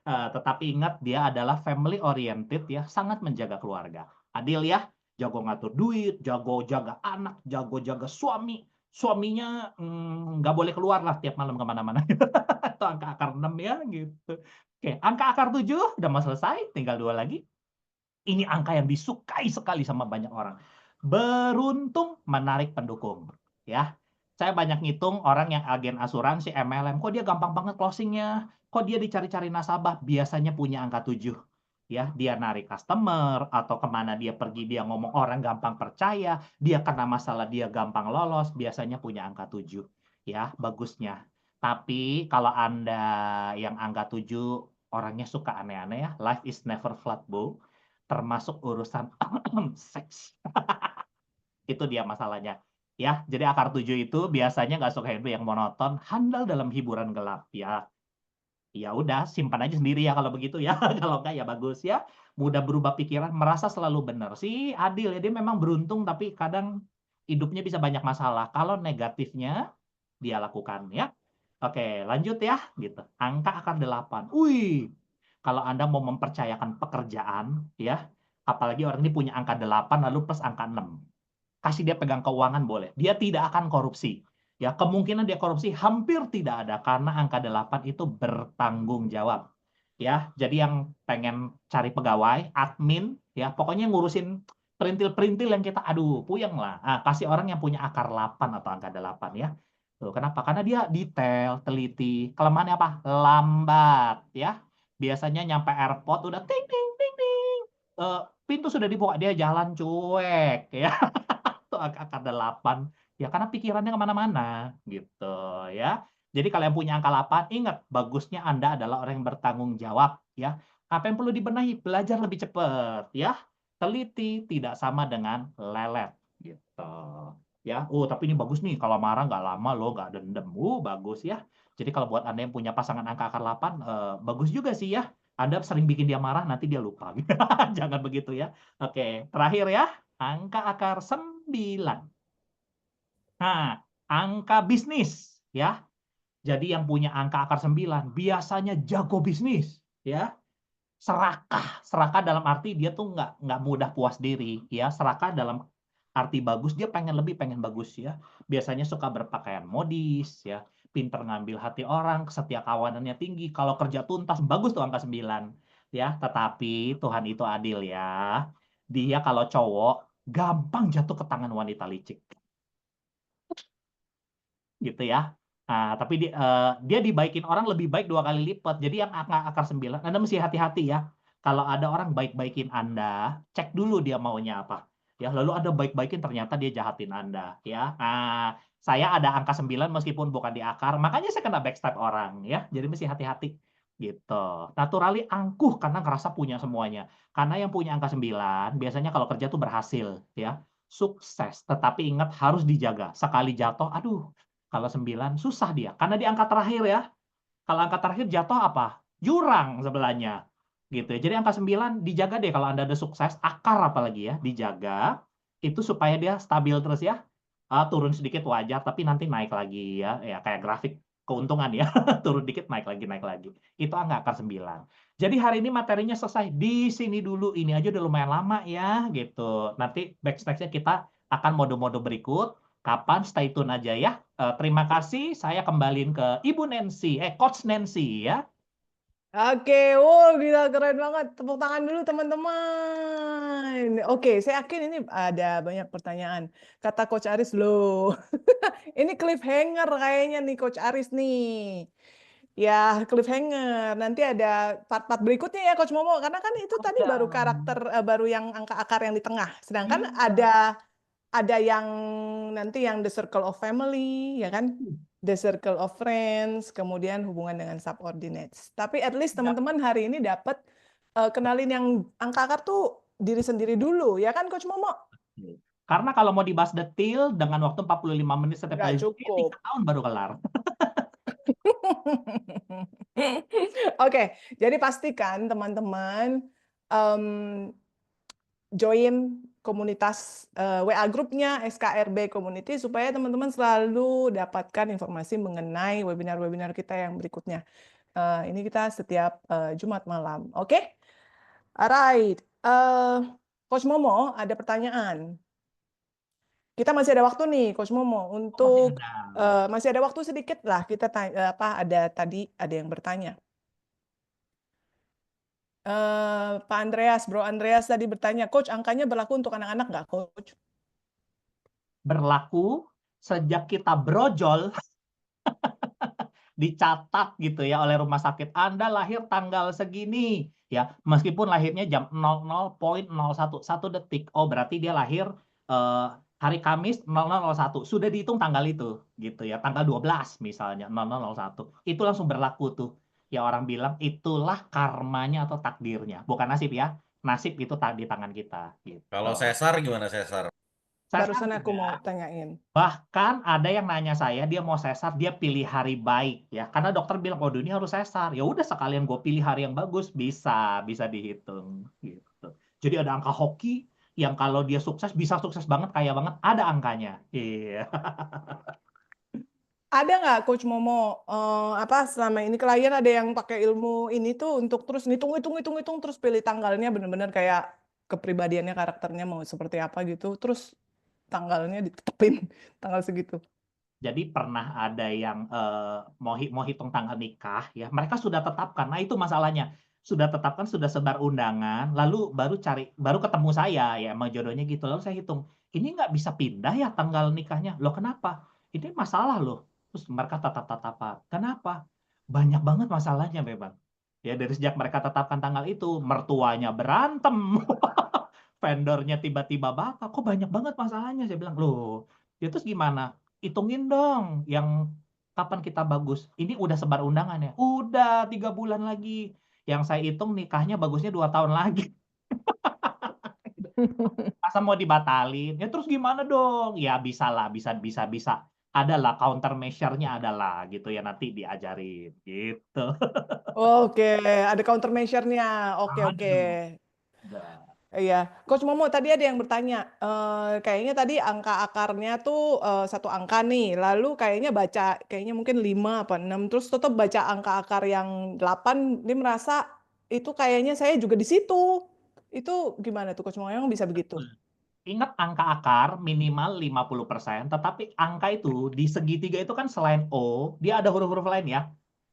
Tetapi ingat, dia adalah family oriented ya, sangat menjaga keluarga. Adil ya, jago ngatur duit, jago jaga anak, jago jaga suami. Suaminya nggak boleh keluar lah tiap malam kemana-mana. Itu angka akar 6 ya gitu. Oke, angka akar 7 udah mau selesai, tinggal 2 lagi. Ini angka yang disukai sekali sama banyak orang. Beruntung menarik pendukung. Ya, saya banyak ngitung orang yang agen asuransi, MLM, kok dia gampang banget closingnya, kok dia dicari-cari nasabah, biasanya punya angka 7. Ya, dia narik customer, atau kemana dia pergi, dia ngomong orang gampang percaya, dia kena masalah, dia gampang lolos, biasanya punya angka 7. Ya, bagusnya. Tapi kalau Anda yang angka 7, orangnya suka aneh-aneh ya, life is never flat, Bu. Termasuk urusan seks. Itu dia masalahnya. Ya, jadi akar 7 itu biasanya nggak suka hidup yang monoton, handal dalam hiburan gelap. Ya, ya udah, simpan aja sendiri ya kalau begitu ya. Kalau nggak ya bagus ya. Mudah berubah pikiran, merasa selalu benar. Si Adil ya, dia memang beruntung tapi kadang hidupnya bisa banyak masalah. Kalau negatifnya dia lakukan ya. Oke, lanjut ya gitu. Angka akar 8. Wih, kalau Anda mau mempercayakan pekerjaan ya, apalagi orang ini punya angka 8 lalu plus angka 6. Kasih dia pegang keuangan boleh. Dia tidak akan korupsi. Ya, kemungkinan dia korupsi hampir tidak ada karena angka 8 itu bertanggung jawab. Ya, jadi yang pengen cari pegawai, admin, ya, pokoknya ngurusin perintil-perintil yang kita aduh, puyeng lah. Kasih orang yang punya akar 8 atau angka 8 ya. Tuh, kenapa? Karena dia detail, teliti. Kelemahannya apa? Lambat, ya. Biasanya nyampe airport udah ting ting ting ting. Pintu sudah dibuka, dia jalan cuek, ya. Itu angka 8. Ya karena pikirannya kemana-mana, gitu ya. Jadi kalau yang punya angka 8, ingat, bagusnya Anda adalah orang yang bertanggung jawab, ya. Apa yang perlu dibenahi? Belajar lebih cepat, ya. Teliti tidak sama dengan lelet, gitu. Ya, tapi ini bagus nih, kalau marah nggak lama loh, nggak dendam. Bagus ya. Jadi kalau buat Anda yang punya pasangan angka akar 8, bagus juga sih ya. Anda sering bikin dia marah, nanti dia lupa. Jangan begitu ya. Oke, terakhir ya, angka akar 9. Nah, angka bisnis ya. Jadi yang punya angka akar 9 biasanya jago bisnis ya. Serakah dalam arti dia tuh nggak mudah puas diri, ya. Serakah dalam arti bagus, dia pengen bagus, ya. Biasanya suka berpakaian modis, ya. Pinter ngambil hati orang, kesetia kawanannya tinggi. Kalau kerja tuntas, bagus tuh angka 9. Ya, tetapi Tuhan itu adil, ya. Dia kalau cowok, gampang jatuh ke tangan wanita licik. Gitu ya. Nah, tapi dia dibaikin orang lebih baik 2 kali lipat. Jadi yang akar 9, Anda mesti hati-hati ya. Kalau ada orang baik-baikin Anda, cek dulu dia maunya apa. Ya, lalu Anda baik-baikin ternyata dia jahatin Anda, ya. Nah, saya ada angka 9 meskipun bukan di akar, makanya saya kena backstab orang, ya. Jadi mesti hati-hati gitu. Naturally angkuh karena ngerasa punya semuanya. Karena yang punya angka 9 biasanya kalau kerja tuh berhasil, ya. Sukses, tetapi ingat harus dijaga. Sekali jatuh, aduh, kalau 9 susah dia, karena di angka terakhir ya. Kalau angka terakhir jatuh apa? Jurang sebelahnya. Gitu ya. Jadi angka 9 dijaga deh kalau Anda ada sukses, akar apalagi ya, dijaga. Itu supaya dia stabil terus ya. Turun sedikit wajar, tapi nanti naik lagi ya. Ya kayak grafik keuntungan ya. Turun dikit, naik lagi. Itu angka akar 9. Jadi hari ini materinya selesai. Di sini dulu, ini aja udah lumayan lama ya. Gitu. Nanti backstage-nya kita akan mode-mode berikut. Kapan? Stay tune aja ya. Terima kasih. Saya kembaliin ke Ibu Nancy, Coach Nancy ya. Oke, gila keren banget. Tepuk tangan dulu teman-teman. Oke, saya yakin ini ada banyak pertanyaan. Kata Coach Aris, loh. Ini cliffhanger kayaknya nih Coach Aris nih. Ya, cliffhanger. Nanti ada part-part berikutnya ya Coach Momo. Karena kan itu tadi baru karakter, baru yang angka akar yang di tengah. Sedangkan ada yang nanti yang the circle of family, ya kan? The circle of friends, kemudian hubungan dengan subordinates. Tapi at least teman-teman hari ini dapat kenalin yang angka akar tuh diri sendiri dulu, ya kan Coach Momo? Karena kalau mau dibahas detail dengan waktu 45 menit setiap Nggak kali, cukup. 3 tahun baru kelar. Oke, jadi pastikan teman-teman join komunitas WA grupnya SKRB Community supaya teman-teman selalu dapatkan informasi mengenai webinar-webinar kita yang berikutnya. Ini kita setiap Jumat malam. Oke? Alright. Coach Momo, ada pertanyaan. Kita masih ada waktu nih, Coach Momo, untuk masih ada waktu sedikit lah. Kita ada yang bertanya. Pak Andreas, Bro Andreas tadi bertanya, Coach, angkanya berlaku untuk anak-anak nggak, Coach? Berlaku sejak kita brojol, dicatat gitu ya oleh rumah sakit, Anda lahir tanggal segini, ya meskipun lahirnya jam 00.01 detik, oh berarti dia lahir hari Kamis 00.01, sudah dihitung tanggal itu gitu ya, tanggal 12 misalnya 00.01, itu langsung berlaku tuh. Ya orang bilang itulah karmanya atau takdirnya, bukan nasib ya, nasib itu di tangan kita gitu. Kalau sesar gimana sesar? Barusan aku mau tanyain. Bahkan ada yang nanya saya, dia mau sesar, dia pilih hari baik ya. Karena dokter bilang, oh ini harus sesar. Ya udah sekalian gue pilih hari yang bagus, bisa dihitung gitu. Jadi ada angka hoki yang kalau dia sukses bisa sukses banget, kaya banget, ada angkanya. Iya. Ada nggak Coach Momo selama ini klien ada yang pakai ilmu ini tuh untuk terus hitung terus pilih tanggalnya benar-benar kayak kepribadiannya, karakternya mau seperti apa gitu, terus tanggalnya ditetepin tanggal segitu. Jadi pernah ada yang mau hitung tanggal nikah ya, mereka sudah tetapkan. Nah itu masalahnya, sudah tetapkan, sudah sebar undangan, lalu baru ketemu saya ya, emang jodohnya gitu. Lalu saya hitung, ini nggak bisa pindah ya tanggal nikahnya. Loh kenapa? Ini masalah loh. Terus mereka tatap-tatapan. Kenapa? Banyak banget masalahnya memang. Ya dari sejak mereka tetapkan tanggal itu, mertuanya berantem, vendornya tiba-tiba batal. Kok banyak banget masalahnya? Saya bilang, loh, ya terus gimana? Hitungin dong yang kapan kita bagus. Ini udah sebar undangan ya? Udah 3 bulan lagi. Yang saya hitung nikahnya bagusnya 2 tahun lagi. Masa mau dibatalin? Ya terus gimana dong? Ya bisa lah, bisa. Adalah counter measure-nya adalah gitu ya, nanti diajarin gitu. Oke, ada counter measure-nya. Oke. Iya, Coach Momo tadi ada yang bertanya, kayaknya tadi angka akarnya tuh satu angka nih, lalu kayaknya mungkin 5 apa 6, terus tetap baca angka akar yang 8, dia merasa itu kayaknya saya juga di situ. Itu gimana tuh Coach Moyong bisa begitu? Ingat angka akar minimal 50%, tetapi angka itu di segitiga itu kan selain O, dia ada huruf-huruf lain ya,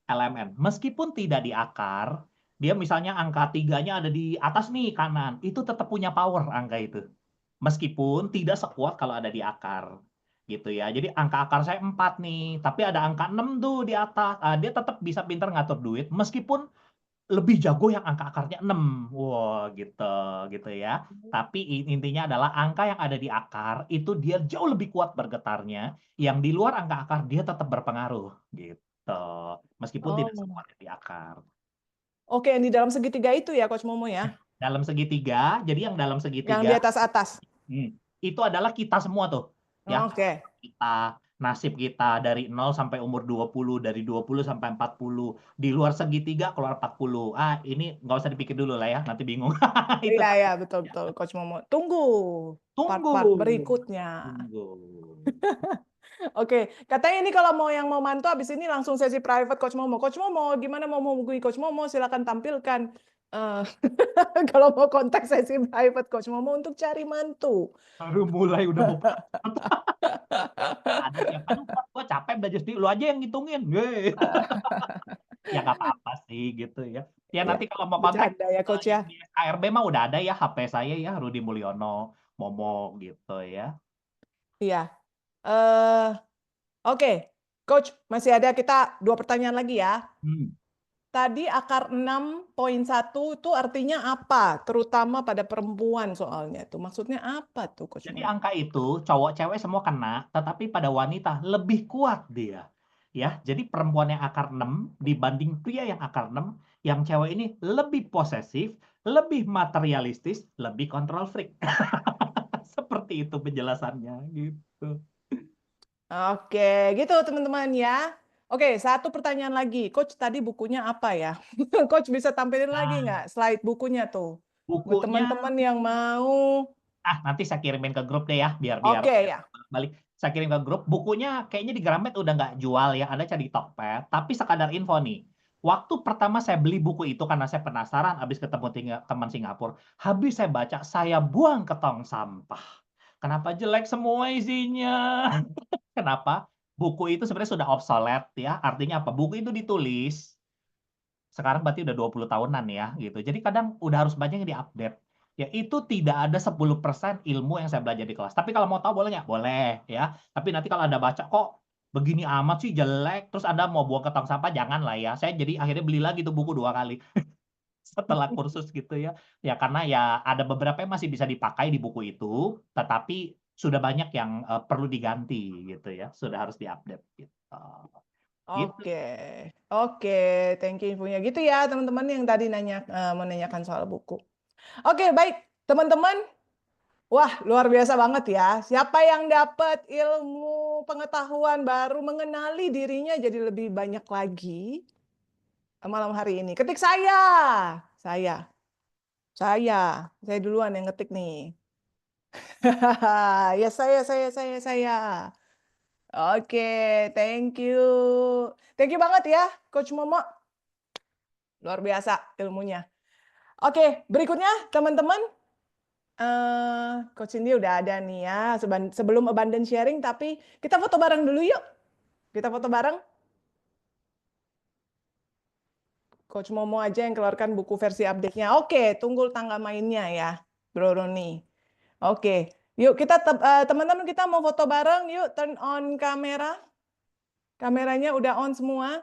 LMN. Meskipun tidak di akar, dia misalnya angka 3-nya ada di atas nih kanan, itu tetap punya power angka itu. Meskipun tidak sekuat kalau ada di akar. Gitu ya. Jadi angka akar saya 4 nih, tapi ada angka 6 tuh di atas. Dia tetap bisa pintar ngatur duit meskipun lebih jago yang angka akarnya 6. Wah, gitu ya. Tapi intinya adalah angka yang ada di akar itu dia jauh lebih kuat bergetarnya. Yang di luar angka akar dia tetap berpengaruh gitu. Meskipun tidak Oh. sekuat yang di akar. Oke, yang di dalam segitiga itu ya Coach Momo ya. Dalam segitiga, jadi yang dalam Yang di segitiga atas. itu adalah kita semua tuh. Ya, Oke. kita, nasib kita dari 0 sampai umur 20, dari 20 sampai 40. Di luar segitiga keluar 40. Ini nggak usah dipikir dulu lah ya, nanti bingung. Itu Iya ya, betul Coach Momo. Tunggu part-part berikutnya. Tunggu. Oke, katanya ini kalau mau yang mau mantu habis ini langsung sesi private Coach Momo. Coach Momo, gimana mau menghubungi Coach Momo? Silakan tampilkan. Kalau mau kontak sesi private Coach Momo untuk cari mantu. Baru mulai udah mau ada siapa lupa, gue capek belajar sendiri, lu aja yang ngitungin. Ya nggak apa-apa sih gitu ya. Ya nanti kalau mau kontak Bercanda ya Coach ya. di KRB mah udah ada ya HP saya ya, Rudi Mulyono Momo gitu ya. Iya. Oke, Coach, masih ada kita 2 pertanyaan lagi ya. Tadi akar 6.1 itu artinya apa? Terutama pada perempuan soalnya tuh. Maksudnya apa tuh Coach Jadi Momo? angka itu cowok cewek semua kena, tetapi pada wanita lebih kuat dia. Ya, jadi perempuan yang akar 6 dibanding pria yang akar 6, yang cewek ini lebih posesif, lebih materialistis, lebih control freak. Seperti itu penjelasannya gitu. Oke, gitu teman-teman ya. Oke, 1 pertanyaan lagi. Coach tadi bukunya apa ya? Coach bisa tampilin lagi nggak slide bukunya tuh? Buat Bukunya teman-teman yang mau. nanti saya kirimin ke grup deh ya, biar Oke ya. balik. Saya kirim ke grup. Bukunya kayaknya di Gramet udah nggak jual ya, ada cari di Tokped. Tapi sekadar info nih, waktu pertama saya beli buku itu karena saya penasaran, habis ketemu teman Singapura, habis saya baca, saya buang ke tong sampah. Kenapa jelek semua isinya? Kenapa? Buku itu sebenarnya sudah obsolete ya. Artinya apa? Buku itu ditulis sekarang berarti udah 20 tahunan ya gitu. Jadi kadang udah harus banyak yang diupdate. Ya itu tidak ada 10% ilmu yang saya belajar di kelas. Tapi kalau mau tahu boleh nggak? Boleh ya. Tapi nanti kalau Anda baca kok begini amat sih jelek, terus Anda mau buang ke tong sampah, jangan lah ya. Saya jadi akhirnya beli lagi tuh buku 2 kali. Setelah kursus gitu ya. Ya karena ya ada beberapa yang masih bisa dipakai di buku itu, tetapi sudah banyak yang perlu diganti gitu ya. Sudah harus diupdate gitu. Oke, thank you infonya. Gitu ya teman-teman yang tadi menanyakan soal buku. Oke, baik teman-teman. Wah, luar biasa banget ya. Siapa yang dapat ilmu pengetahuan baru mengenali dirinya jadi lebih banyak lagi malam hari ini? Ketik saya. Saya duluan yang ngetik nih. Ya saya. Oke, thank you. Thank you banget ya, Coach Momo. Luar biasa ilmunya. Oke, berikutnya teman-teman. Coach Cindy udah ada nih ya. Sebelum abundant sharing, tapi kita foto bareng dulu yuk. Kita foto bareng. Coach Momo aja yang keluarkan buku versi update-nya. Oke, tunggu tanggal mainnya ya, Bro Roni. Oke, yuk kita teman-teman kita mau foto bareng. Yuk turn on kamera. Kameranya udah on semua.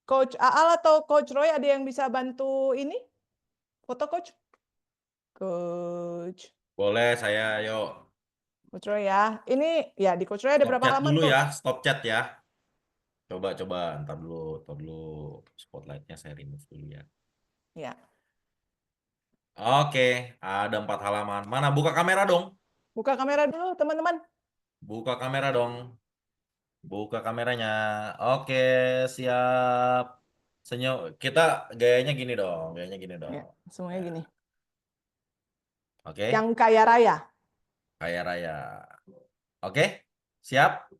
Coach Aal atau Coach Roy ada yang bisa bantu ini? Foto Coach? Coach. Boleh saya, yuk. Coach Roy ya. Ini ya di Coach Roy ada Stop berapa chat halaman dulu tuh? ya, stop chat ya. Coba, ntar dulu spotlightnya saya remove dulu ya. Ya. Oke, ada 4 halaman. Mana buka kamera dong? Buka kamera dulu teman-teman. Buka kamera dong. Buka kameranya. Oke, siap. Senyum. Kita gayanya gini dong. Ya, semuanya gini. Oke. Yang kaya raya. Kaya raya. Oke, siap.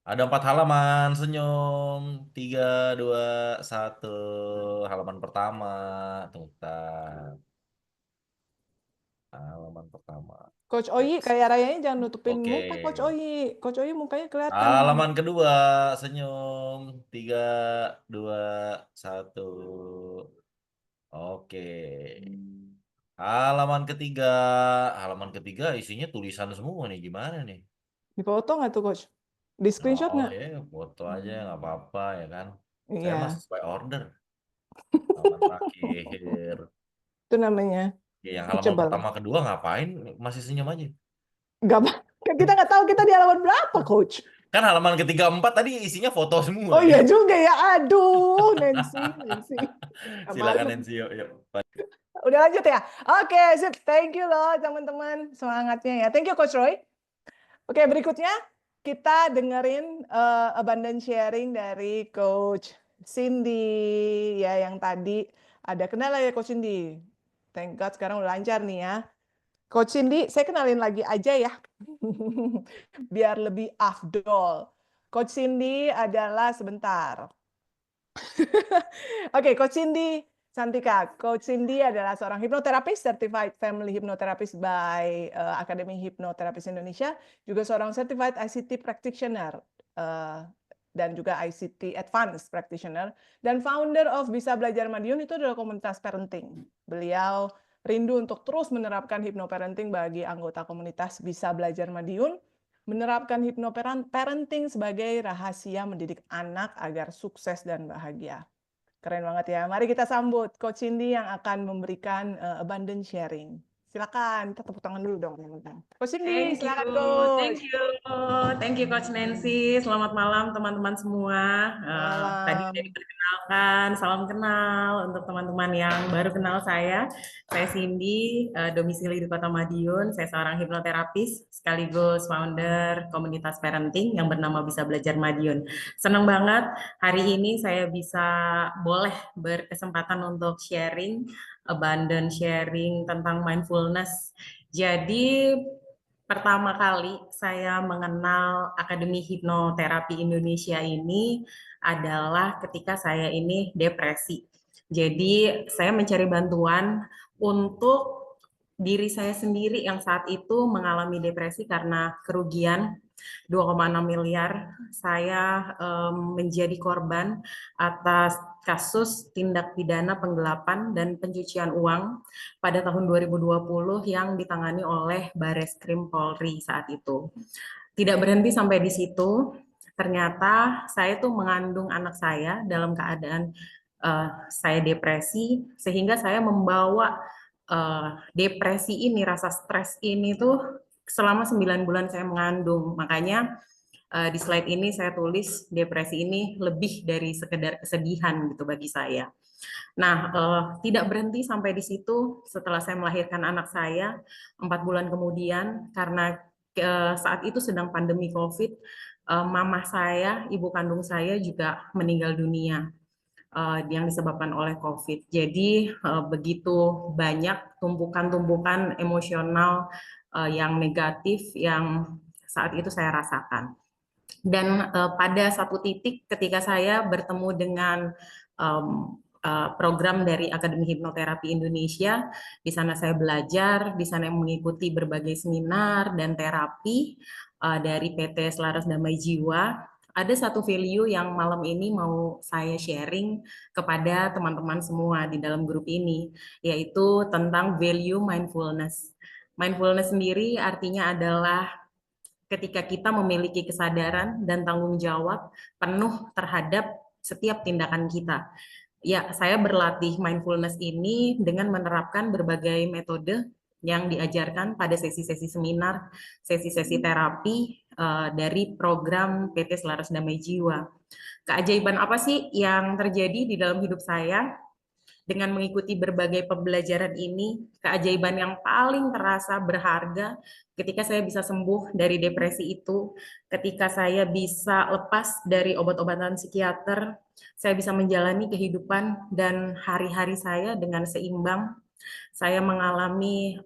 Ada 4 halaman, senyum. 3, 2, 1. Halaman pertama. Tunggu bentar. Halaman pertama. Coach Oyi, Yes. kayak Rayanya jangan nutupin Oke. muka Coach Oyi. Coach Oyi mukanya kelihatan. Halaman kedua, senyum. 3, 2, 1. Oke. Halaman ketiga isinya tulisan semua nih, gimana nih? Dipoto nggak tuh Coach? Di screenshot Oh nggak? ya, foto aja nggak apa-apa ya kan. Saya Iya, mah sesuai order. Halaman terakhir. itu namanya Ya, yang halaman teachable. pertama kedua ngapain masih senyum aja? Nggak apa, kita nggak tahu kita di halaman berapa Coach. Kan halaman ketiga 4 tadi isinya foto semua Oh ya. iya juga ya, aduh Nancy. Silakan Malu. Nancy, yuk. Udah lanjut ya? Oke, sip. Thank you loh teman-teman semangatnya ya. Thank you Coach Roy. Oke, berikutnya kita dengerin abundant sharing dari Coach Cindy ya, yang tadi ada kendala ya Coach Cindy. Thank God sekarang udah lancar nih ya. Coach Cindy, saya kenalin lagi aja ya. Biar lebih afdol. Coach Cindy adalah sebentar. Oke, Coach Cindy Santika. Coach Cindy adalah seorang hipnoterapis, certified family hypnotherapist by Akademi Hipnoterapis Indonesia, juga seorang certified ICT practitioner dan juga ICT advanced practitioner, dan founder of Bisa Belajar Madiun. Itu adalah komunitas parenting. Beliau rindu untuk terus menerapkan hypnoparenting bagi anggota komunitas Bisa Belajar Madiun, menerapkan hypnoparenting sebagai rahasia mendidik anak agar sukses dan bahagia. Keren banget ya. Mari kita sambut Coach Cindy yang akan memberikan abundant sharing. Silakan, kita tepuk tangan dulu dong. Coach Cindy, silakan Coach. Thank you Coach Nancy. Selamat malam teman-teman semua. Tadi Malam. sudah diperkenalkan, salam kenal untuk teman-teman yang baru kenal saya. Saya Cindy, domisili di Kota Madiun. Saya seorang hipnoterapis sekaligus founder komunitas parenting yang bernama Bisa Belajar Madiun. Senang banget hari ini saya bisa boleh berkesempatan untuk sharing, abundant sharing tentang mindfulness. Jadi pertama kali saya mengenal Akademi Hipnoterapi Indonesia ini adalah ketika saya ini depresi. Jadi saya mencari bantuan untuk diri saya sendiri yang saat itu mengalami depresi karena kerugian 2,6 miliar. Saya menjadi korban atas kasus tindak pidana penggelapan dan pencucian uang pada tahun 2020 yang ditangani oleh Bareskrim Polri saat itu. Tidak berhenti sampai di situ, ternyata saya tuh mengandung anak saya dalam keadaan saya depresi, sehingga saya membawa depresi ini, rasa stres ini tuh selama 9 bulan saya mengandung. Makanya di slide ini saya tulis depresi ini lebih dari sekedar kesedihan gitu bagi saya. Nah, tidak berhenti sampai di situ. Setelah saya melahirkan anak saya 4 bulan kemudian, karena saat itu sedang pandemi COVID, mama saya, ibu kandung saya juga meninggal dunia yang disebabkan oleh COVID. Jadi begitu banyak tumpukan-tumpukan emosional yang negatif yang saat itu saya rasakan. Dan pada satu titik ketika saya bertemu dengan program dari Akademi Hipnoterapi Indonesia, di sana saya belajar, di sana mengikuti berbagai seminar dan terapi dari PT Selaras Damai Jiwa. Ada satu value yang malam ini mau saya sharing kepada teman-teman semua di dalam grup ini, yaitu tentang value mindfulness. Mindfulness sendiri artinya adalah ketika kita memiliki kesadaran dan tanggung jawab penuh terhadap setiap tindakan kita. Ya, saya berlatih mindfulness ini dengan menerapkan berbagai metode yang diajarkan pada sesi-sesi seminar, sesi-sesi terapi dari program PT Selaras Damai Jiwa. Keajaiban apa sih yang terjadi di dalam hidup saya? Dengan mengikuti berbagai pembelajaran ini, keajaiban yang paling terasa berharga ketika saya bisa sembuh dari depresi itu, ketika saya bisa lepas dari obat-obatan psikiater, saya bisa menjalani kehidupan dan hari-hari saya dengan seimbang, Saya mengalami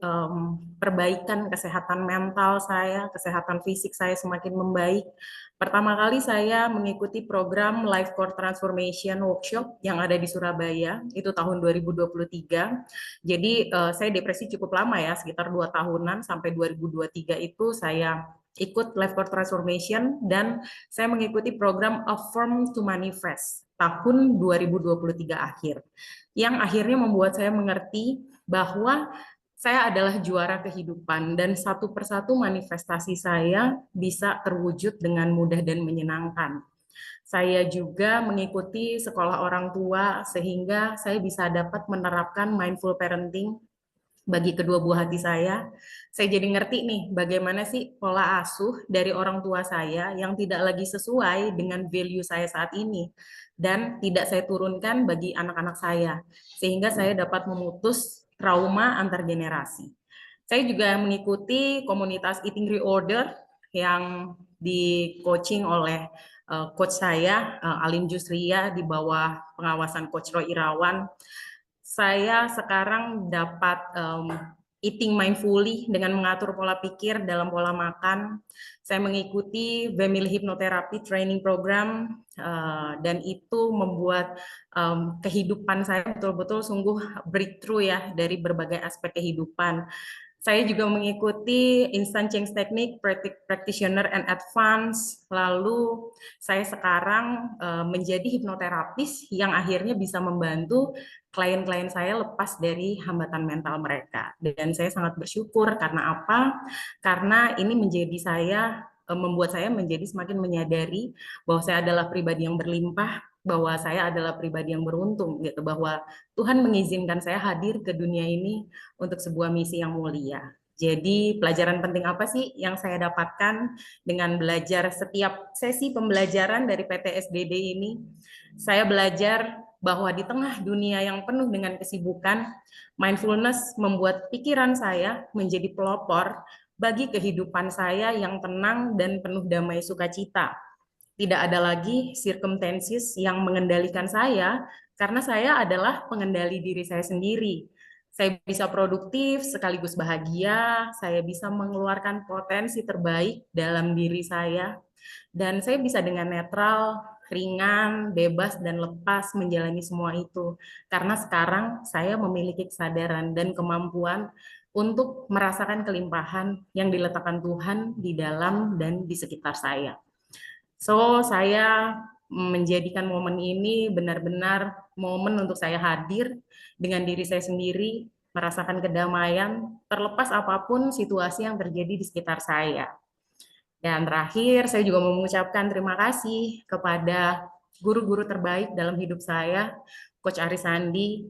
perbaikan kesehatan mental saya, kesehatan fisik saya semakin membaik. Pertama kali saya mengikuti program Life Core Transformation Workshop yang ada di Surabaya, itu tahun 2023. Jadi saya depresi cukup lama ya, sekitar 2 tahunan, sampai 2023 itu saya ikut Life Core Transformation dan saya mengikuti program Affirm to Manifest tahun 2023 akhir, yang akhirnya membuat saya mengerti bahwa saya adalah juara kehidupan dan satu persatu manifestasi saya bisa terwujud dengan mudah dan menyenangkan. Saya juga mengikuti sekolah orang tua sehingga saya bisa dapat menerapkan mindful parenting bagi kedua buah hati saya. Saya jadi ngerti nih bagaimana sih pola asuh dari orang tua saya yang tidak lagi sesuai dengan value saya saat ini dan tidak saya turunkan bagi anak-anak saya, sehingga saya dapat memutus trauma antar generasi. Saya juga mengikuti komunitas Eating Reorder yang di coaching oleh coach saya, Alim Jusria, di bawah pengawasan Coach Roy Irawan. Saya sekarang dapat eating mindfully dengan mengatur pola pikir dalam pola makan. Saya mengikuti Family Hypnotherapy Training Program dan itu membuat kehidupan saya betul-betul sungguh breakthrough ya dari berbagai aspek kehidupan. Saya juga mengikuti Instant Change Technique, Practitioner and Advance. Lalu saya sekarang menjadi hipnoterapis yang akhirnya bisa membantu klien-klien saya lepas dari hambatan mental mereka. Dan saya sangat bersyukur karena apa? Karena ini membuat saya menjadi semakin menyadari bahwa saya adalah pribadi yang berlimpah, bahwa saya adalah pribadi yang beruntung, gitu, bahwa Tuhan mengizinkan saya hadir ke dunia ini untuk sebuah misi yang mulia. Jadi pelajaran penting apa sih yang saya dapatkan dengan belajar setiap sesi pembelajaran dari PTSDD ini? Saya belajar bahwa di tengah dunia yang penuh dengan kesibukan, mindfulness membuat pikiran saya menjadi pelopor bagi kehidupan saya yang tenang dan penuh damai sukacita. Tidak ada lagi circumstances yang mengendalikan saya, karena saya adalah pengendali diri saya sendiri. Saya bisa produktif sekaligus bahagia, saya bisa mengeluarkan potensi terbaik dalam diri saya, dan saya bisa dengan netral, ringan, bebas, dan lepas menjalani semua itu. Karena sekarang saya memiliki kesadaran dan kemampuan untuk merasakan kelimpahan yang diletakkan Tuhan di dalam dan di sekitar saya. So, saya menjadikan momen ini benar-benar momen untuk saya hadir dengan diri saya sendiri, merasakan kedamaian, terlepas apapun situasi yang terjadi di sekitar saya. Dan terakhir, saya juga mau mengucapkan terima kasih kepada guru-guru terbaik dalam hidup saya, Coach Aris Sandi.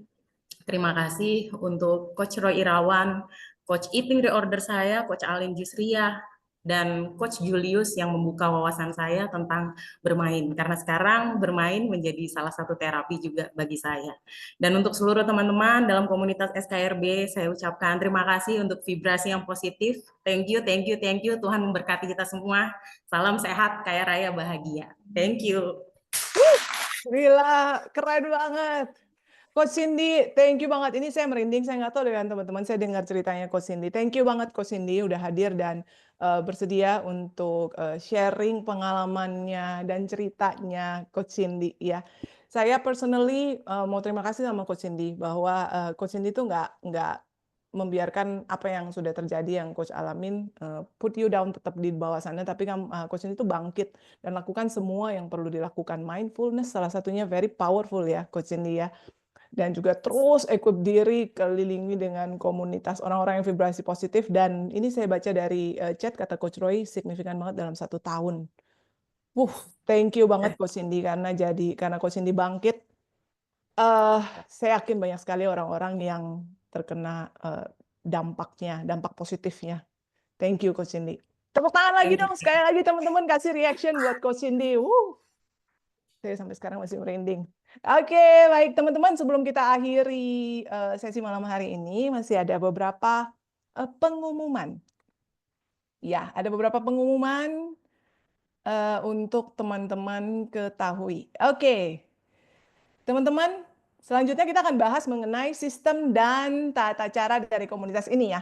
Terima kasih untuk Coach Roy Irawan, Coach Eating Reorder saya, Coach Alim Jusria, dan Coach Julius yang membuka wawasan saya tentang bermain. Karena sekarang bermain menjadi salah satu terapi juga bagi saya. Dan untuk seluruh teman-teman dalam komunitas SKRB, saya ucapkan terima kasih untuk vibrasi yang positif. Thank you, thank you, thank you. Tuhan memberkati kita semua. Salam sehat, kaya raya, bahagia. Thank you. Gila, keren banget. Coach Cindy, thank you banget. Ini saya merinding, saya nggak tahu dengan teman-teman, saya dengar ceritanya Coach Cindy. Thank you banget Coach Cindy udah hadir dan bersedia untuk sharing pengalamannya dan ceritanya Coach Cindy ya. Saya personally mau terima kasih sama Coach Cindy bahwa Coach Cindy itu nggak membiarkan apa yang sudah terjadi yang Coach alamin put you down tetap di bawah sana, tapi Coach Cindy itu bangkit dan lakukan semua yang perlu dilakukan. Mindfulness salah satunya very powerful ya Coach Cindy ya. Dan juga terus equip diri, kelilingi dengan komunitas orang-orang yang vibrasi positif. Dan ini saya baca dari chat, kata Coach Roy, signifikan banget dalam 1 tahun. Thank you banget Coach Cindy, karena Coach Cindy bangkit, saya yakin banyak sekali orang-orang yang terkena dampak positifnya. Thank you Coach Cindy. Tepuk tangan lagi dong, sekali lagi teman-teman kasih reaction buat Coach Cindy. Saya sampai sekarang masih merinding. Oke, baik teman-teman, sebelum kita akhiri sesi malam hari ini, masih ada beberapa pengumuman. Ya, ada beberapa pengumuman untuk teman-teman ketahui. Oke, teman-teman, Selanjutnya kita akan bahas mengenai sistem dan tata cara dari komunitas ini ya.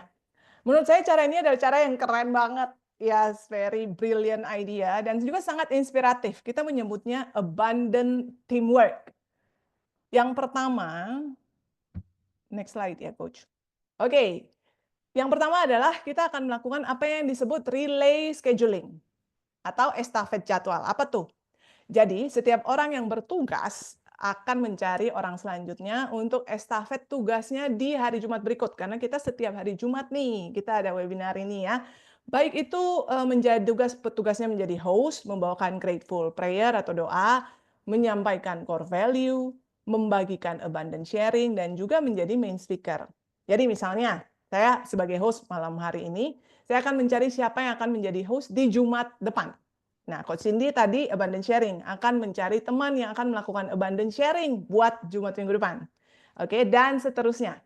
Menurut saya cara ini adalah cara yang keren banget. Yes, very brilliant idea dan juga sangat inspiratif. Kita menyebutnya abundant teamwork. Yang pertama, next slide ya Coach. Oke, yang pertama adalah kita akan melakukan apa yang disebut relay scheduling atau estafet jadwal. Apa tuh? Jadi, setiap orang yang bertugas akan mencari orang selanjutnya untuk estafet tugasnya di hari Jumat berikut. Karena kita setiap hari Jumat nih, kita ada webinar ini ya. Baik itu menjadi petugasnya menjadi host, membawakan grateful prayer atau doa, menyampaikan core value, membagikan abundant sharing, dan juga menjadi main speaker. Jadi misalnya, saya sebagai host malam hari ini, saya akan mencari siapa yang akan menjadi host di Jumat depan. Nah, Coach Cindy tadi abundant sharing akan mencari teman yang akan melakukan abundant sharing buat Jumat minggu depan. Oke, dan seterusnya.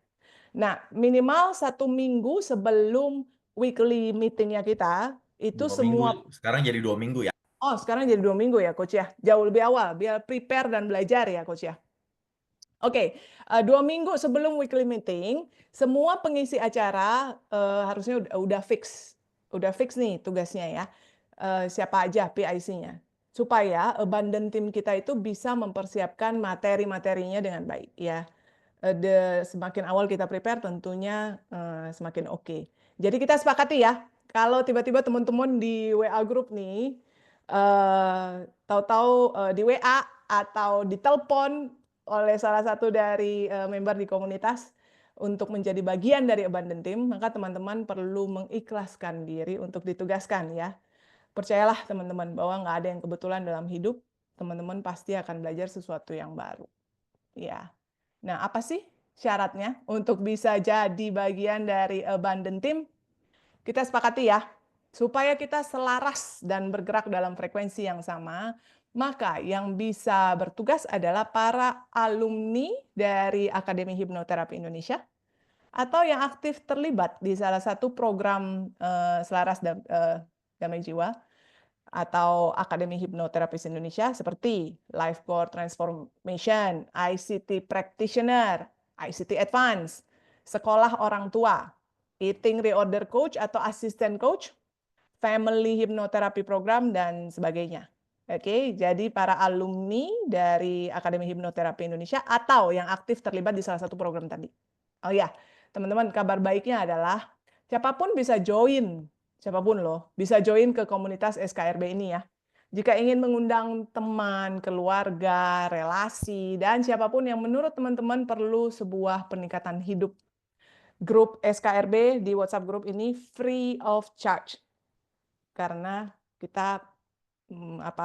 Nah, minimal 1 minggu sebelum weekly meetingnya kita, itu 2 semua minggu, sekarang jadi 2 minggu ya. Oh, sekarang jadi 2 minggu ya, Coach ya. Jauh lebih awal, biar prepare dan belajar ya, Coach ya. Oke, 2 minggu sebelum weekly meeting, semua pengisi acara harusnya udah fix nih tugasnya ya. Siapa aja PIC-nya. Supaya abundant team kita itu bisa mempersiapkan materi-materinya dengan baik ya. Semakin awal kita prepare tentunya semakin oke. Jadi kita sepakati ya, kalau tiba-tiba teman-teman di WA group nih, tahu-tahu di WA atau ditelepon oleh salah satu dari member di komunitas untuk menjadi bagian dari abundant team, maka teman-teman perlu mengikhlaskan diri untuk ditugaskan ya. Percayalah teman-teman bahwa nggak ada yang kebetulan dalam hidup, teman-teman pasti akan belajar sesuatu yang baru. Ya. Nah, apa sih syaratnya untuk bisa jadi bagian dari abundant team? Kita sepakati ya, supaya kita selaras dan bergerak dalam frekuensi yang sama, maka yang bisa bertugas adalah para alumni dari Akademi Hipnoterapi Indonesia atau yang aktif terlibat di salah satu program selaras damai jiwa atau Akademi Hipnoterapis Indonesia seperti Life Core Transformation, ICT Practitioner, ICT Advance, Sekolah Orang Tua, Eating Reorder Coach atau Assistant Coach, Family Hypnotherapy Program, dan sebagainya. Oke, jadi para alumni dari Akademi Hipnoterapi Indonesia atau yang aktif terlibat di salah satu program tadi. Oh ya, teman-teman, kabar baiknya adalah siapapun bisa join, siapapun loh, bisa join ke komunitas SKRB ini ya. Jika ingin mengundang teman, keluarga, relasi, dan siapapun yang menurut teman-teman perlu sebuah peningkatan hidup, grup SKRB di WhatsApp grup ini free of charge. Karena kita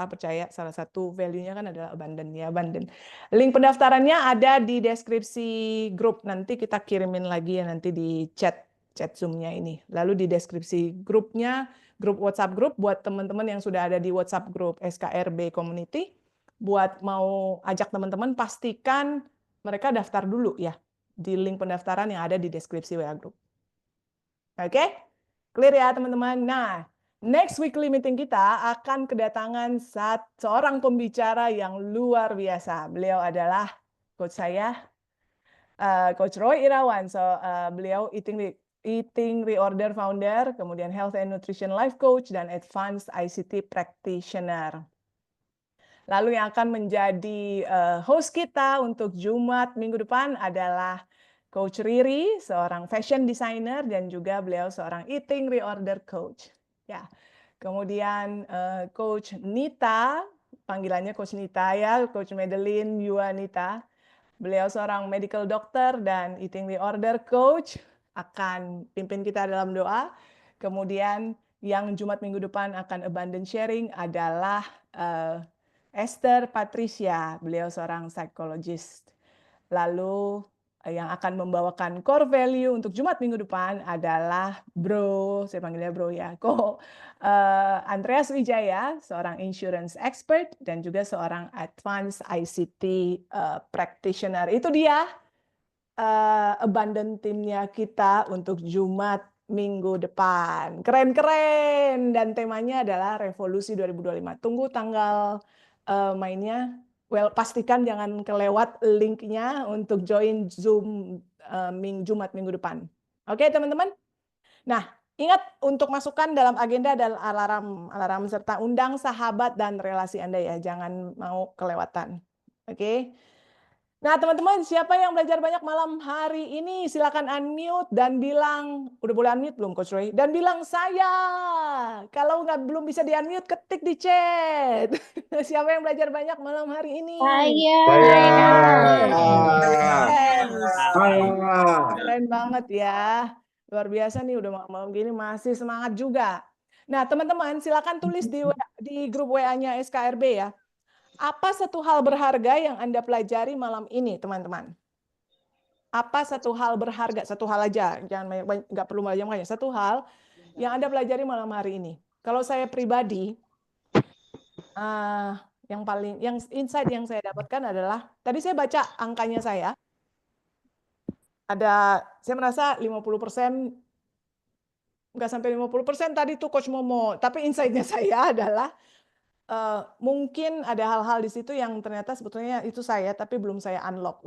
percaya salah satu value-nya kan adalah abundant ya, abundant. Link pendaftarannya ada di deskripsi grup. Nanti kita kirimin lagi ya nanti di chat Zoom-nya ini. Lalu di deskripsi grupnya, grup WhatsApp grup buat teman-teman yang sudah ada di WhatsApp grup SKRB Community, buat mau ajak teman-teman pastikan mereka daftar dulu ya di link pendaftaran yang ada di deskripsi WA group. Oke? Clear ya teman-teman? Nah, next weekly meeting kita akan kedatangan seorang pembicara yang luar biasa. Beliau adalah coach saya, Coach Roy Irawan. Beliau Eating Reorder Founder, kemudian Health and Nutrition Life Coach, dan Advanced ICT Practitioner. Lalu yang akan menjadi host kita untuk Jumat minggu depan adalah Coach Riri, seorang fashion designer, dan juga beliau seorang Eating Reorder Coach. Ya, kemudian Coach Nita, panggilannya Coach Nita ya, Coach Madeline Yuanita. Beliau seorang medical doctor dan Eating Reorder Coach, akan pimpin kita dalam doa. Kemudian yang Jumat minggu depan akan abundant sharing adalah Esther Patricia, beliau seorang psikologis. Lalu yang akan membawakan core value untuk Jumat minggu depan adalah Bro, saya panggilnya Bro ya, Andreas Wijaya, seorang insurance expert dan juga seorang advanced ICT practitioner. Itu dia abundant team-nya kita untuk Jumat minggu depan. Keren-keren, dan temanya adalah Revolusi 2025. Tunggu tanggal mainnya Well, pastikan jangan kelewat linknya untuk join Zoom Jumat minggu depan. Oke, teman-teman? Nah, ingat untuk masukkan dalam agenda dan alarm serta undang sahabat dan relasi Anda ya, jangan mau kelewatan. Oke. Nah, teman-teman, siapa yang belajar banyak malam hari ini? Silakan unmute dan bilang, udah boleh unmute belum Coach Roy? Dan bilang saya. Kalau belum bisa di-unmute, ketik di chat. Siapa yang belajar banyak malam hari ini? Saya. Keren banget ya. Luar biasa nih, udah malam-malam gini masih semangat juga. Nah, teman-teman, silakan tulis di grup WA-nya SKRB ya. Apa satu hal berharga yang Anda pelajari malam ini, teman-teman? Apa satu hal berharga? Satu hal aja, jangan nggak perlu banyak-banyak. Satu hal yang Anda pelajari malam hari ini. Kalau saya pribadi, yang insight yang saya dapatkan adalah, tadi saya baca angkanya saya merasa 50%, nggak sampai 50% tadi tuh Coach Momo. Tapi insight-nya saya adalah, mungkin ada hal-hal di situ yang ternyata sebetulnya itu saya, tapi belum saya unlock.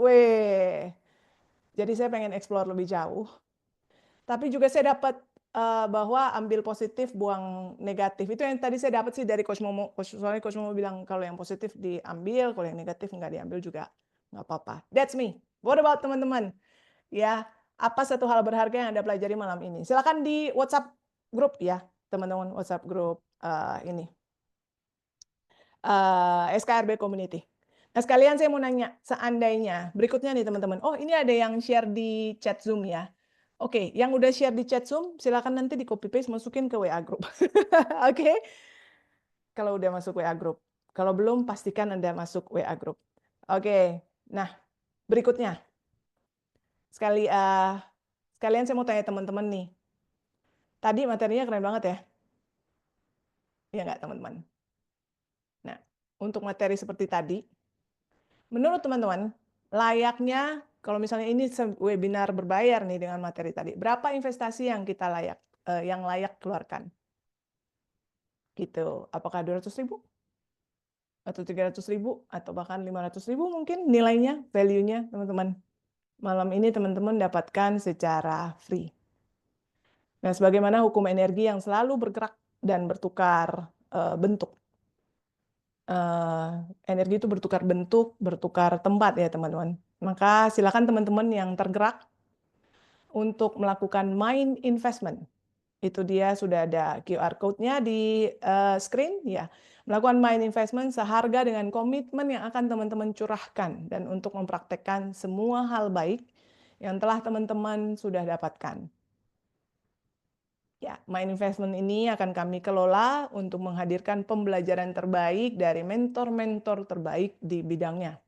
Jadi saya pengen explore lebih jauh. Tapi juga saya dapat bahwa ambil positif, buang negatif. Itu yang tadi saya dapat sih dari Coach Momo. Soalnya Coach Momo bilang kalau yang positif diambil, kalau yang negatif nggak diambil juga nggak apa-apa. That's me. What about teman-teman? Ya, apa satu hal berharga yang Anda pelajari malam ini? Silakan di WhatsApp grup ya, teman-teman, WhatsApp grup ini. SKRB Community. Nah, sekalian saya mau nanya, seandainya, berikutnya nih teman-teman, oh ini ada yang share di chat Zoom ya. Oke, yang udah share di chat Zoom, silakan nanti di copy paste masukin ke WA Group. Oke, kalau udah masuk WA Group. Kalau belum, pastikan Anda masuk WA Group. Oke, nah berikutnya. Sekalian saya mau tanya teman-teman nih. Tadi materinya keren banget ya? Iya nggak teman-teman? Nah, untuk materi seperti tadi, menurut teman-teman, layaknya kalau misalnya ini webinar berbayar nih dengan materi tadi, berapa investasi yang kita layak keluarkan? Gitu. Apakah 200.000? Atau 300.000? Atau bahkan 500.000 mungkin nilainya, value-nya, teman-teman. Malam ini teman-teman dapatkan secara free. Nah, sebagaimana hukum energi yang selalu bergerak dan bertukar bentuk. Energi itu bertukar bentuk, bertukar tempat ya teman-teman. Maka silakan teman-teman yang tergerak untuk melakukan mind investment. Itu dia sudah ada QR code-nya di screen ya. Melakukan mind investment seharga dengan komitmen yang akan teman-teman curahkan dan untuk mempraktekkan semua hal baik yang telah teman-teman sudah dapatkan. Ya, mind investment ini akan kami kelola untuk menghadirkan pembelajaran terbaik dari mentor-mentor terbaik di bidangnya.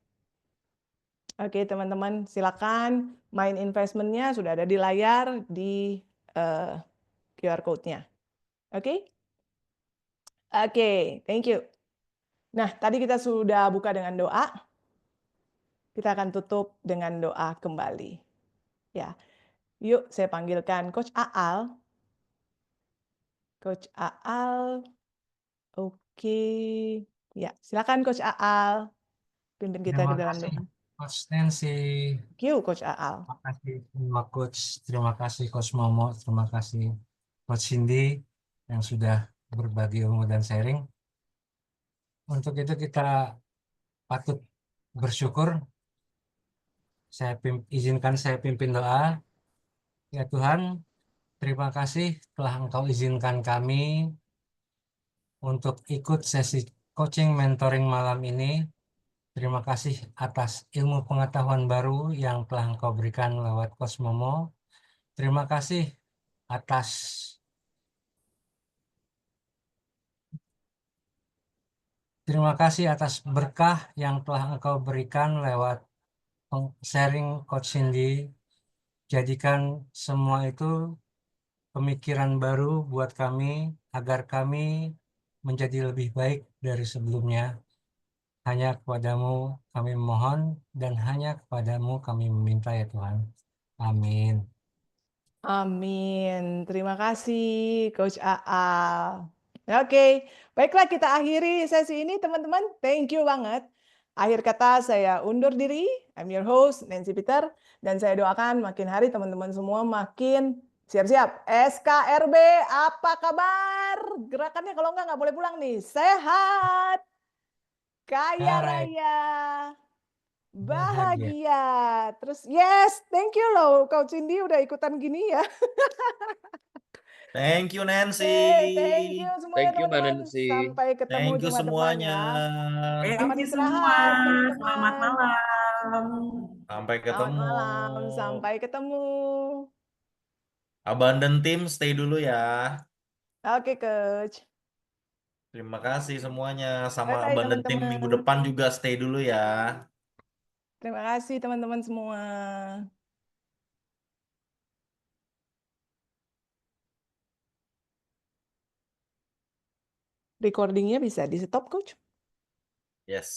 Oke, teman-teman, silakan mind investment-nya sudah ada di layar di QR code-nya. Oke? Oke, thank you. Nah, tadi kita sudah buka dengan doa. Kita akan tutup dengan doa kembali. Ya. Yuk, saya panggilkan Coach Aal. Coach Aal. Oke. Ya, silakan Coach Aal. Pimpin kita ke dalam doa. Coach Nancy. Thank you, Coach Aal. Terima kasih semua Coach. Terima kasih Coach Momo. Terima kasih Coach Cindy yang sudah berbagi ilmu dan sharing. Untuk itu kita patut bersyukur. Izinkan saya pimpin doa. Ya Tuhan, terima kasih telah Engkau izinkan kami untuk ikut sesi coaching mentoring malam ini. Terima kasih atas ilmu pengetahuan baru yang telah Engkau berikan lewat Coach Momo. Terima kasih atas berkah yang telah Engkau berikan lewat sharing Coach Cindy. Jadikan semua itu pemikiran baru buat kami agar kami menjadi lebih baik dari sebelumnya. Hanya kepadamu kami memohon dan hanya kepadamu kami meminta ya Tuhan. Amin. Amin. Terima kasih Coach Aal. Oke, baiklah kita akhiri sesi ini teman-teman. Thank you banget Akhir kata saya undur diri. I'm your host Nancy Peter dan saya doakan makin hari teman-teman semua makin siap-siap. SKRB apa kabar? Gerakannya kalau nggak boleh pulang nih. Sehat, kaya Ya, Ray. raya, Bahagia. bahagia. Terus yes, thank you loh Coach Cindy udah ikutan gini ya. Thank you Nancy. Thank you semuanya Thank you, Mbak teman-teman. Nancy. Sampai ketemu Thank you Jumat depan semuanya. ya. Thank Selamat you semua. istirahat Selamat teman-teman. malam. Sampai Selamat ketemu. malam, sampai ketemu. Abandon Team stay dulu ya. Oke, Coach. Terima kasih semuanya. Sama Bye-bye Abandon Team minggu teman-teman. depan juga stay dulu ya. Terima kasih teman-teman semua. Recordingnya bisa di stop, Coach? Yes.